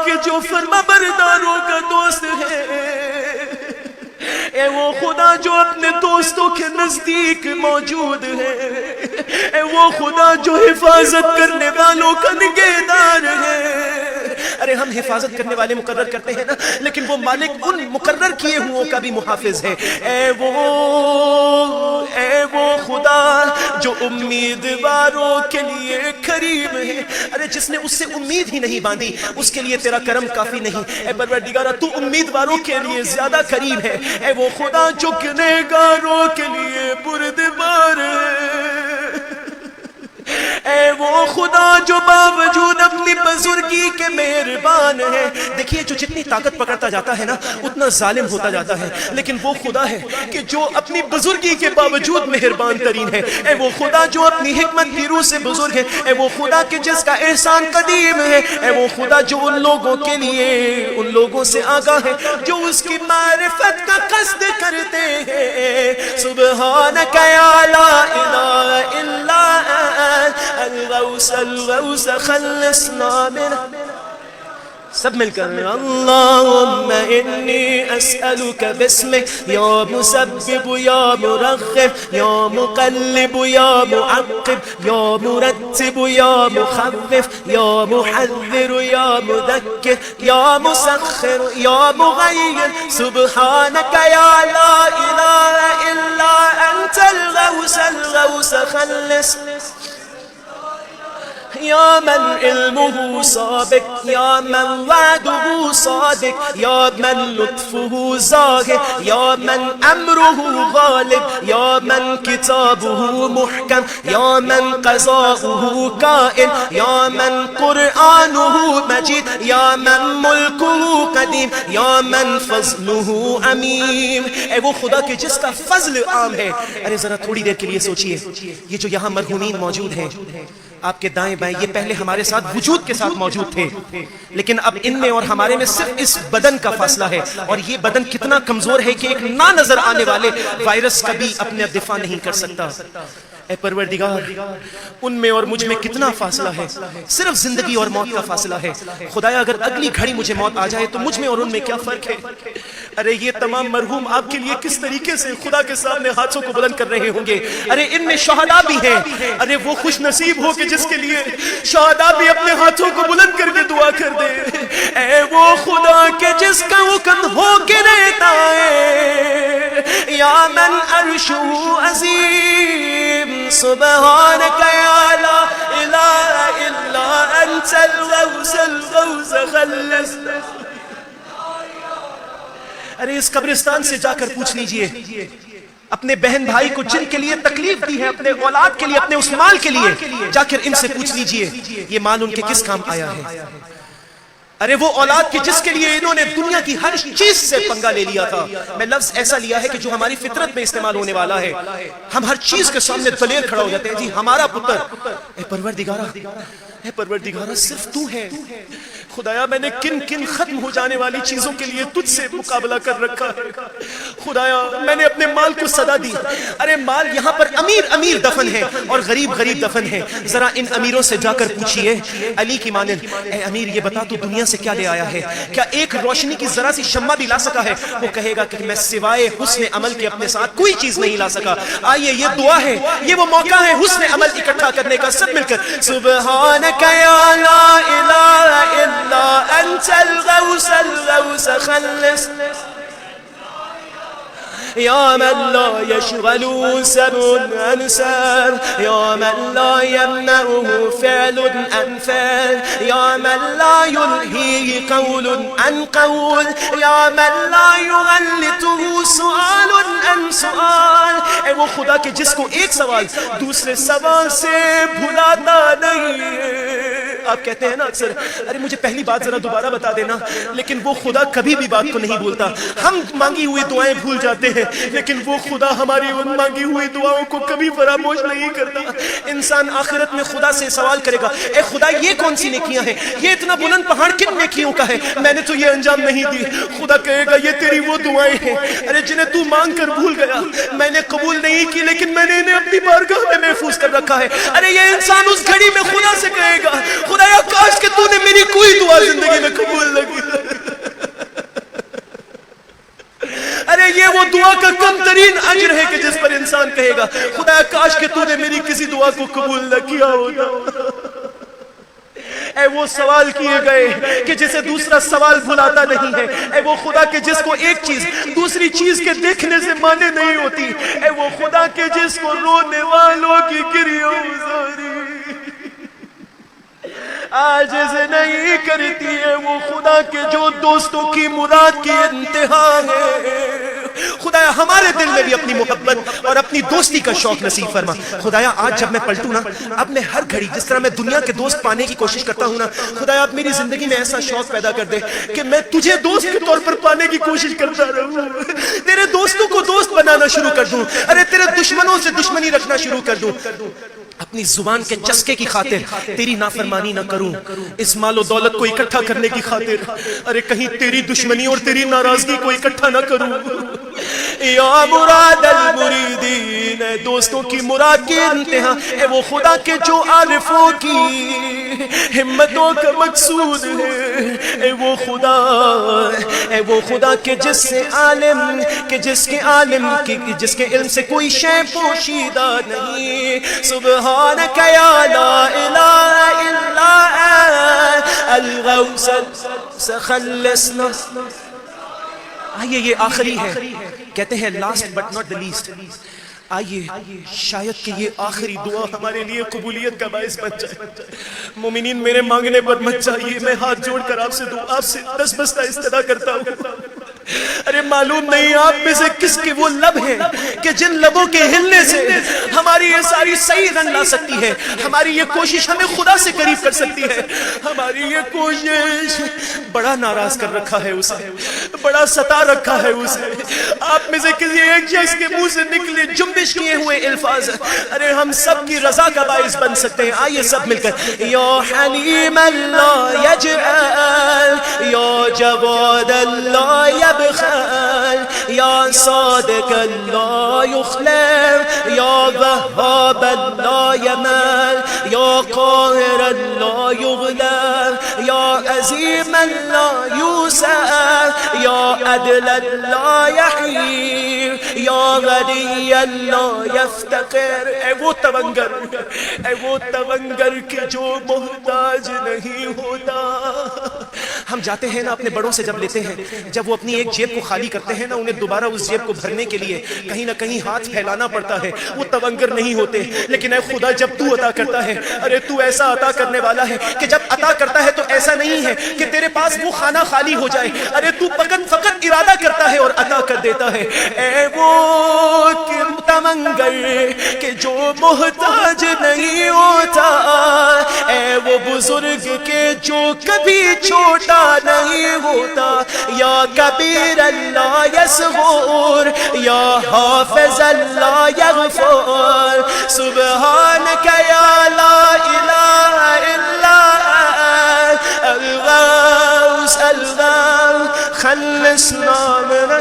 के जो फर्माबरदारों का दोस्त है, ऐ वो खुदा जो अपने दोस्तों के नजदीक मौजूद है, ऐ वो खुदा जो हिफाजत करने वालों का निगहदार है। अरे हम हिफाजत करने वाले मुकर्रर करते हैं ना, लेकिन वो मालिक उन मुकर्रर किए हुओं का भी मुहाफिज है। ऐ वो खुदा जो उम्मीदवारों के लिए करीम है। अरे जिसने उससे उम्मीद ही नहीं बांधी उसके लिए तेरा करम काफी नहीं। ऐ परवरदिगारा तू उम्मीदवारों के लिए ज्यादा करीब है। ऐ वो खुदा जो गुनहगारों के लिए बुरदबार है। ऐ वो खुदा जो बावजूद अपनी बुजुर्गी के मेहरबान है। देखिए जो जितनी ताकत पकड़ता जाता है ना उतना जालिम होता जाता है, लेकिन वो खुदा है कि जो अपनी बुजुर्गी के बावजूद मेहरबान तरीन है। ऐ वो खुदा जो अपनी हिकमत की रूह से बुजुर्ग है। ऐ वो खुदा के जिसका एहसान कदीम है। ऐ वो खुदा जो उन लोगों के लिए उन लोगों से आगाह है जो उसकी मारिफत का कस्द करते हैं। सुब्हानका या ला इलाहा इल्ला الغوث خلصنا من। सब मिलकर अल्लाहुम्मा इन्नी अस्अलुका बिस्मिक या मुसब्बिब या मुरख्खिब या मुक़ल्लिब या मुअक्किब या मुरत्तिब या मुख़व्विफ या मुहज़्ज़िर या मुज़क्किर या मुसख़्खिर या मुग़य्यिर सुब्हानका या ला इलाहा इल्ला अंतल गौस खल्लिस या मन इल्मुहु साबिक, या मन वादुहु सादिक, या मन लुत्फुहु ज़ाहिर, या मन अम्रुहु गालिब, या मन किताबुहु मुहकम, या मन क़ज़ाउहु काइन, या मन क़ुरआनुहु मजीद, या मन मुल्कुहु क़दीम, या मन फ़ज़्लुहु अमीम। ए वो खुदा के जिसका फज़्ल आम है। अरे जरा थोड़ी देर के लिए सोचिए, ये जो यहाँ मरहूमीन मौजूद हैं आपके दाएं बाएं, ये पहले हमारे साथ वजूद के साथ मौजूद थे, लेकिन अब इनमें और हमारे में सिर्फ इस बदन का फासला है। और ये बदन कितना कमजोर है कि एक ना नजर आने वाले वायरस कभी अपने दिफा नहीं कर सकता। ऐ परवरदिगार, उनमें और मुझ में कितना फासला है, सिर्फ जिंदगी और मौत का फासला है। खुदाया अगर अगली घड़ी मुझे मौत आ जाए तो मुझ में और उनमें क्या फर्क है। अरे ये तमाम मरहूम आपके लिए किस तरीके से खुदा के सामने हाथों को बुलंद कर रहे होंगे। अरे इनमें शहादा भी हैं। अरे वो खुश नसीब हो कि जिसके लिए शहादा भी अपने हाथों को बुलंद करके दुआ कर दे। ऐ वो खुदा के जिसका हुक्म हो के रहता है, या मन अर्शुहु अज़ीम, सुब्हानक या ला इलाहा इल्ला अंतल गौसल गौस खल्लस। अरे इस कब्रिस्तान से जाकर पूछ लीजिए अपने बहन भाई को जिनके लिए तकलीफ दी है, अपने औलाद के लिए, अपने उस माल के लिए, जाकर इनसे पूछ लीजिए ये माल उनके किस काम आया है। अरे वो औलाद की जिसके लिए इन्होंने दुनिया की हर चीज से पंगा ले लिया था। मैं लफ्ज ऐसा लिया है कि जो हमारी फितरत में इस्तेमाल होने वाला है। हम हर चीज के सामने दलेर खड़ा हो जाते हैं, जी हमारा पुत्र। ए परवरदिगारा, ए परवरदिगारा, सिर्फ तू है। खुदाया मैंने किन किन खत्म हो जाने वाली चीजों के लिए तुझसे मुकाबला कर रखा है। खुदाया मैंने अपने माल को सदा दी। अरे माल यहाँ पर अमीर अमीर दफन है और गरीब गरीब दफन है। जरा इन अमीरों से जाकर पूछिए अली की मानिंद, ए अमीर ये बता तू दुनिया से क्या ले आया है? क्या एक रोशनी की जरा सी शम्मा भी ला सका है? वो कहेगा कि मैं सिवाय हुस्न अमल के अपने साथ कोई चीज नहीं ला सका। आइए ये दुआ है, ये वो मौका है हुस्न अमल इकट्ठा करने का, सब मिलकर सुब्हानक या ला इलाहा इल्ला अंतल गौसल गौस खल्लस, या मन ला यशगलु सबुन अनसार, या मन ला यमनउहु फ़अलुन अन फ़अल, या मन ला युल्ही क़ौलुन अन क़ौल, या मन ला युग़ल्लितुहु सुआलुन अन सुआल। ए वो खुदा के जिसको एक सवाल दूसरे सवाल से भुलाता नहीं है। आप कहते हैं ना अक्सर, अरे मुझे पहली बात जरा दोबारा बता देना, लेकिन वो खुदा कभी भी बात को नहीं भूलता। हम मांगी हुई दुआएं भूल जाते हैं, लेकिन वो खुदा हमारी उन मांगी हुई दुआओं को कभी फरामोश नहीं करता। इंसान आखिरत में खुदा से सवाल करेगा, ए खुदा ये कौन सी नेकियां हैं, ये इतना बुलंद पहाड़ किन नेकियों का है, मैंने तो ये अंजाम नहीं दी। खुदा कहेगा ये तेरी वो दुआएं हैं अरे जिन्हें तू मांग कर भूल गया, मैंने कबूल नहीं की लेकिन मैंने इन्हें अपनी बारगाह में महफूज कर रखा है। अरे ये इंसान उस घड़ी में खुदा से कहेगा, खुदाया काश कि तूने मेरी कोई दुआ जिंदगी में कबूल न की। अरे ये वो दुआ का कम तरीन अजर है कि जिस पर इंसान कहेगा, खुदाया काश कि तूने मेरी किसी दुआ को कबूल न किया होता। ऐ वो सवाल किए गए कि जिसे दूसरा सवाल भुलाता नहीं है। ऐ वो खुदा के जिसको एक चीज दूसरी चीज के देखने से माने नहीं होती। ऐ वो खुदा के जिसको रोने वालों की गिरियों आज से नहीं करती है। वो खुदा के जो दोस्तों की मुराद की इंतहा है। खुदाया हमारे दिल में भी अपनी मोहब्बत और अपनी दोस्ती का शौक नसीब फरमा। खुदाया आज जब मैं पलटू ना, अब मैं हर घड़ी जिस तरह मैं दुनिया के दोस्त पाने की कोशिश करता हूँ ना, खुदाया आप मेरी जिंदगी में ऐसा शौक पैदा कर दे कि मैं तुझे दोस्त के तौर पर पाने की कोशिश करता रहूं। तेरे दोस्तों को दोस्त बनाना शुरू कर दूं, अरे तेरे दुश्मनों से दुश्मनी रखना शुरू कर दूं। अपनी जुबान के चस्के की खातिर तेरी नाफरमानी ना करूं, इस मालो दौलत को इकट्ठा करने की खातिर अरे कहीं तेरी दुश्मनी और तेरी नाराजगी को इकट्ठा ना करूं। या मुराद अल मुरीदीन, दोस्तों की मुराद की इंतहा है वो खुदा के जो आरिफों की हिम्मतों का मकसूद है। वो खुदा है वो खुदा के जिससे आलिम के जिसके आलिम की जिसके इल्म से कोई शय पोशीदा नहीं। सुब्हानक या ला इलाहा इल्ला अल गौस खल्लसना। आइए ये आखिरी है, कहते हैं last but not the least. आइए शायद कि ये आखिरी दुआ हमारे लिए कबूलियत का बाइस बन जाए। मोमिनीन मेरे मांगने पर मत जाइए, मैं हाथ जोड़कर आपसे दस बस्ता इस्तदा करता हूँ। अरे मालूम नहीं आप में से किसके वो लब हैं कि जिन लबों के हिलने से हमारी ये सारी सही रंग ला सकती है, हमारी ये कोशिश हमें खुदा से करीब कर सकती है। हमारी ये कोशिश बड़ा नाराज कर रखा है उसे, बड़ा सता रखा है उसे। आप में से किसी एक शख्स के मुंह से निकले जुम्बिश किए हुए अल्फाज, अरे हम सब की रजा का बाइस बन सकते हैं। आइए सब मिलकर या हलीम अल्लाह यजअल, या जवाद अल्लाह यबखल, या सादिक अल्लाह युखलफ, या वहाब अल्लाह यमल, या काहिर अल्लाह युगलफ, या अजीम अल्लाह यूसफ, या अदल अल्लाह यहीर, या गनी अल्लाह यफ्तकिर। ऐ वो तवंगर के जो मोहताज नहीं होता। हम जाते हैं ना अपने बड़ों से जब लेते हैं, जब वो अपनी एक जेब को खाली करते हैं ना, उन्हें दोबारा उस जेब को भरने के लिए कहीं ना कहीं हाथ फैलाना पड़ता है। वो तवंगर नहीं होते। लेकिन ऐ खुदा जब तू अता करता है, अरे तू ऐसा अता करने वाला है कि जब अता करता है तो ऐसा नहीं है कि तेरे पास वो खाना खाली हो जाए। अरे तू फकत इरादा करता है और अता कर देता है। ऐ वो तवंगर के जो मोहताज नहीं होता, ऐ वो बुजुर्ग के जो कभी छोटा नहीं होता। या कबीर अल्लाह यसगूर, या हाफिज अल्लाह यगफूर, सुबहानक या ला इलाहा इल्ला अल-गौस अल-गौस खल्लिसना मिन।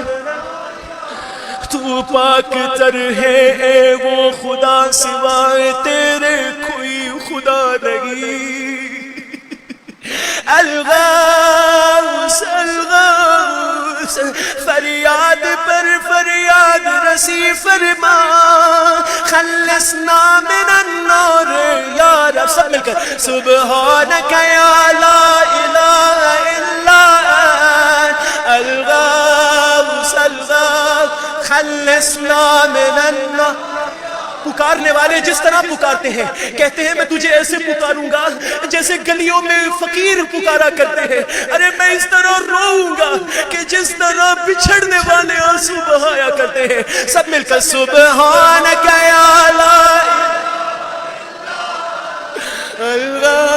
तू पाक तर है वो खुदा, सिवाय तेरे कोई खुदा नहीं। अल-गौस अल-गौस, फरियाद पर फरियाद रसी फरमा, खल्लिसना मिनन नूर या रब। सब मिलकर सुबहानक या ला इलाहा इल्ला अल-गौस अल-गौस खल्लिसना मिनन नूर। पुकारने वाले जिस तरह पुकारते हैं, कहते हैं मैं तुझे ऐसे पुकारूंगा जैसे गलियों में फकीर पुकारा करते हैं। अरे मैं इस तरह रोऊंगा कि जिस तरह बिछड़ने वाले आंसू बहाया करते हैं। सब मिलकर सुबहानक या ला अल्लाह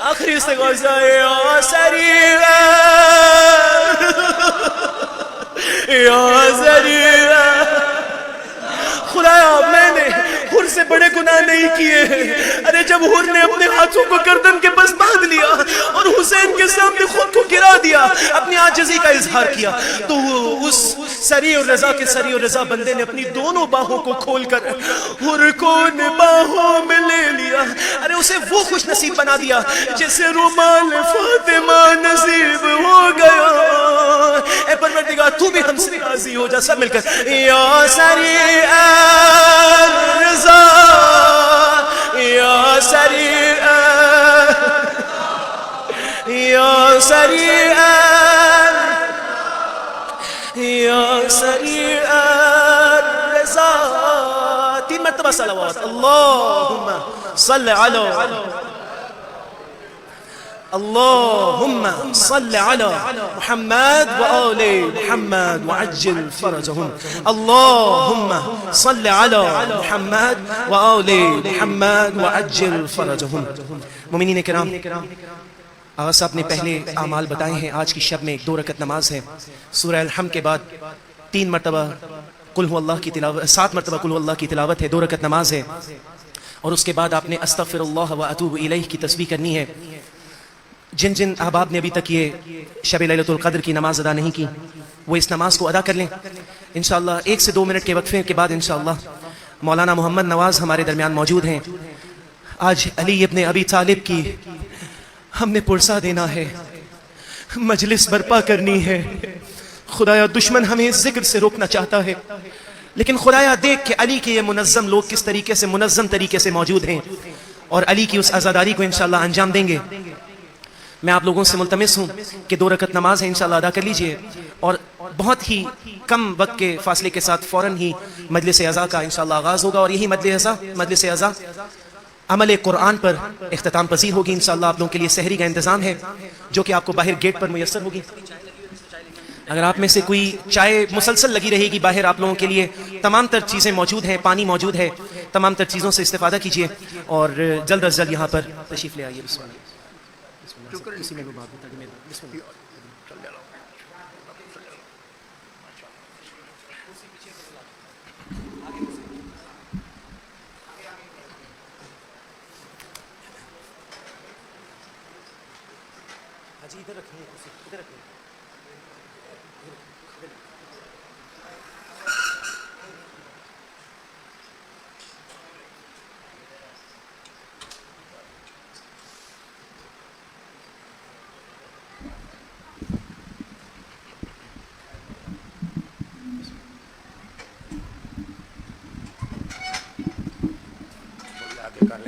आखिरी इस्तिग़ासा या सरीरा या सरीरा। खुदाया मैंने हुर से बड़े गुनाह नहीं किए हैं। अरे जब हुर ने अपने हाथों को गर्दन के बस बांध लिया और हुसैन के सामने खुद को गिरा दिया, अपनी आजिज़ी का इजहार किया, तो उस सरी और रजा बंदे ने अपनी दोनों बाहों को खोलकर हुर को बाहों में ले लिया। अरे उसे वो खुश नसीब बना दिया जैसे रुमाल फातिमा नसीब हो गया। ऐ परवरदिगार तू भी हमसे राजी हो जा। सब मिलकर या सरी रज़ा या सरी या सरी या सरी रज़ा। 3 मरतबा सलावत। अल्लाहुम्मा सल्लि अला अल्लाहुम्मा सल्लि अला मुहम्मद व आले मुहम्मद व अज्जिल फरजहुम। अल्लाहुम्मा सल्लि अला मुहम्मद व आले मुहम्मद व अज्जिल फरजहुम। मोमिनीन किराम, आगा साहब ने पहले आमाल बताए हैं। आज की शब में एक 2 रकत नमाज है। सूरह अल-हम्द के बाद 3 मरतबा कुल हु अल्लाह की तिलावत, 7 मरतबा कुल हु अल्लाह की तिलावत है, 2 रकत नमाज है। और उसके बाद आपने अस्तगफिरुल्लाह व अतूबु इलैह की तस्बीह करनी है। जिन जिन अहबाब ने अभी तक ये शब लैलतुल क़द्र की नमाज अदा नहीं की, वो इस नमाज को अदा कर लें। इंशाअल्लाह 1 से 2 मिनट के वक्फे के बाद इंशाअल्लाह मौलाना मोहम्मद नवाज़ हमारे दरमियान मौजूद हैं। आज अली इब्न अबी तालिब की हमने पुरसा देना है, मजलिस बर्पा करनी है। खुदाया दुश्मन हमें जिक्र से रोकना चाहता है, लेकिन खुदाया देख के अली के ये मुनज़्ज़म लोग किस तरीके से मुनज़्ज़म तरीके से मौजूद हैं और अली की उस आज़ादारी को इंशाअल्लाह अंजाम देंगे। मैं आप लोगों से मुल्तमिस हूँ कि 2 रकत नमाज है, इंशाअल्लाह अदा कर लीजिए और बहुत ही कम वक्त के फासले के साथ फ़ौरन ही मजलिस अज़ा का इंशाअल्लाह आगाज़ होगा। और यही मजलिस अज़ा अमल कुरान पर इख्तिताम पजीर होगी। इंशाअल्लाह आप लोगों के लिए सहरी का इंतज़ाम है, जो कि आपको बाहर गेट पर मुयस्सर होगी। अगर आप में से कोई चाय मुसलसल लगी रहेगी बाहर, आप लोगों के लिए तमाम तर चीज़ें मौजूद हैं, पानी मौजूद है, तमाम तर चीज़ों से इस्तेफ़ादा कीजिए और जल्द अज जल्द यहाँ पर तशरीफ़ ले आइए। इसी में बात बता दी मेरे। हाजी इधर रखिए, इधर रखिए। आगे कर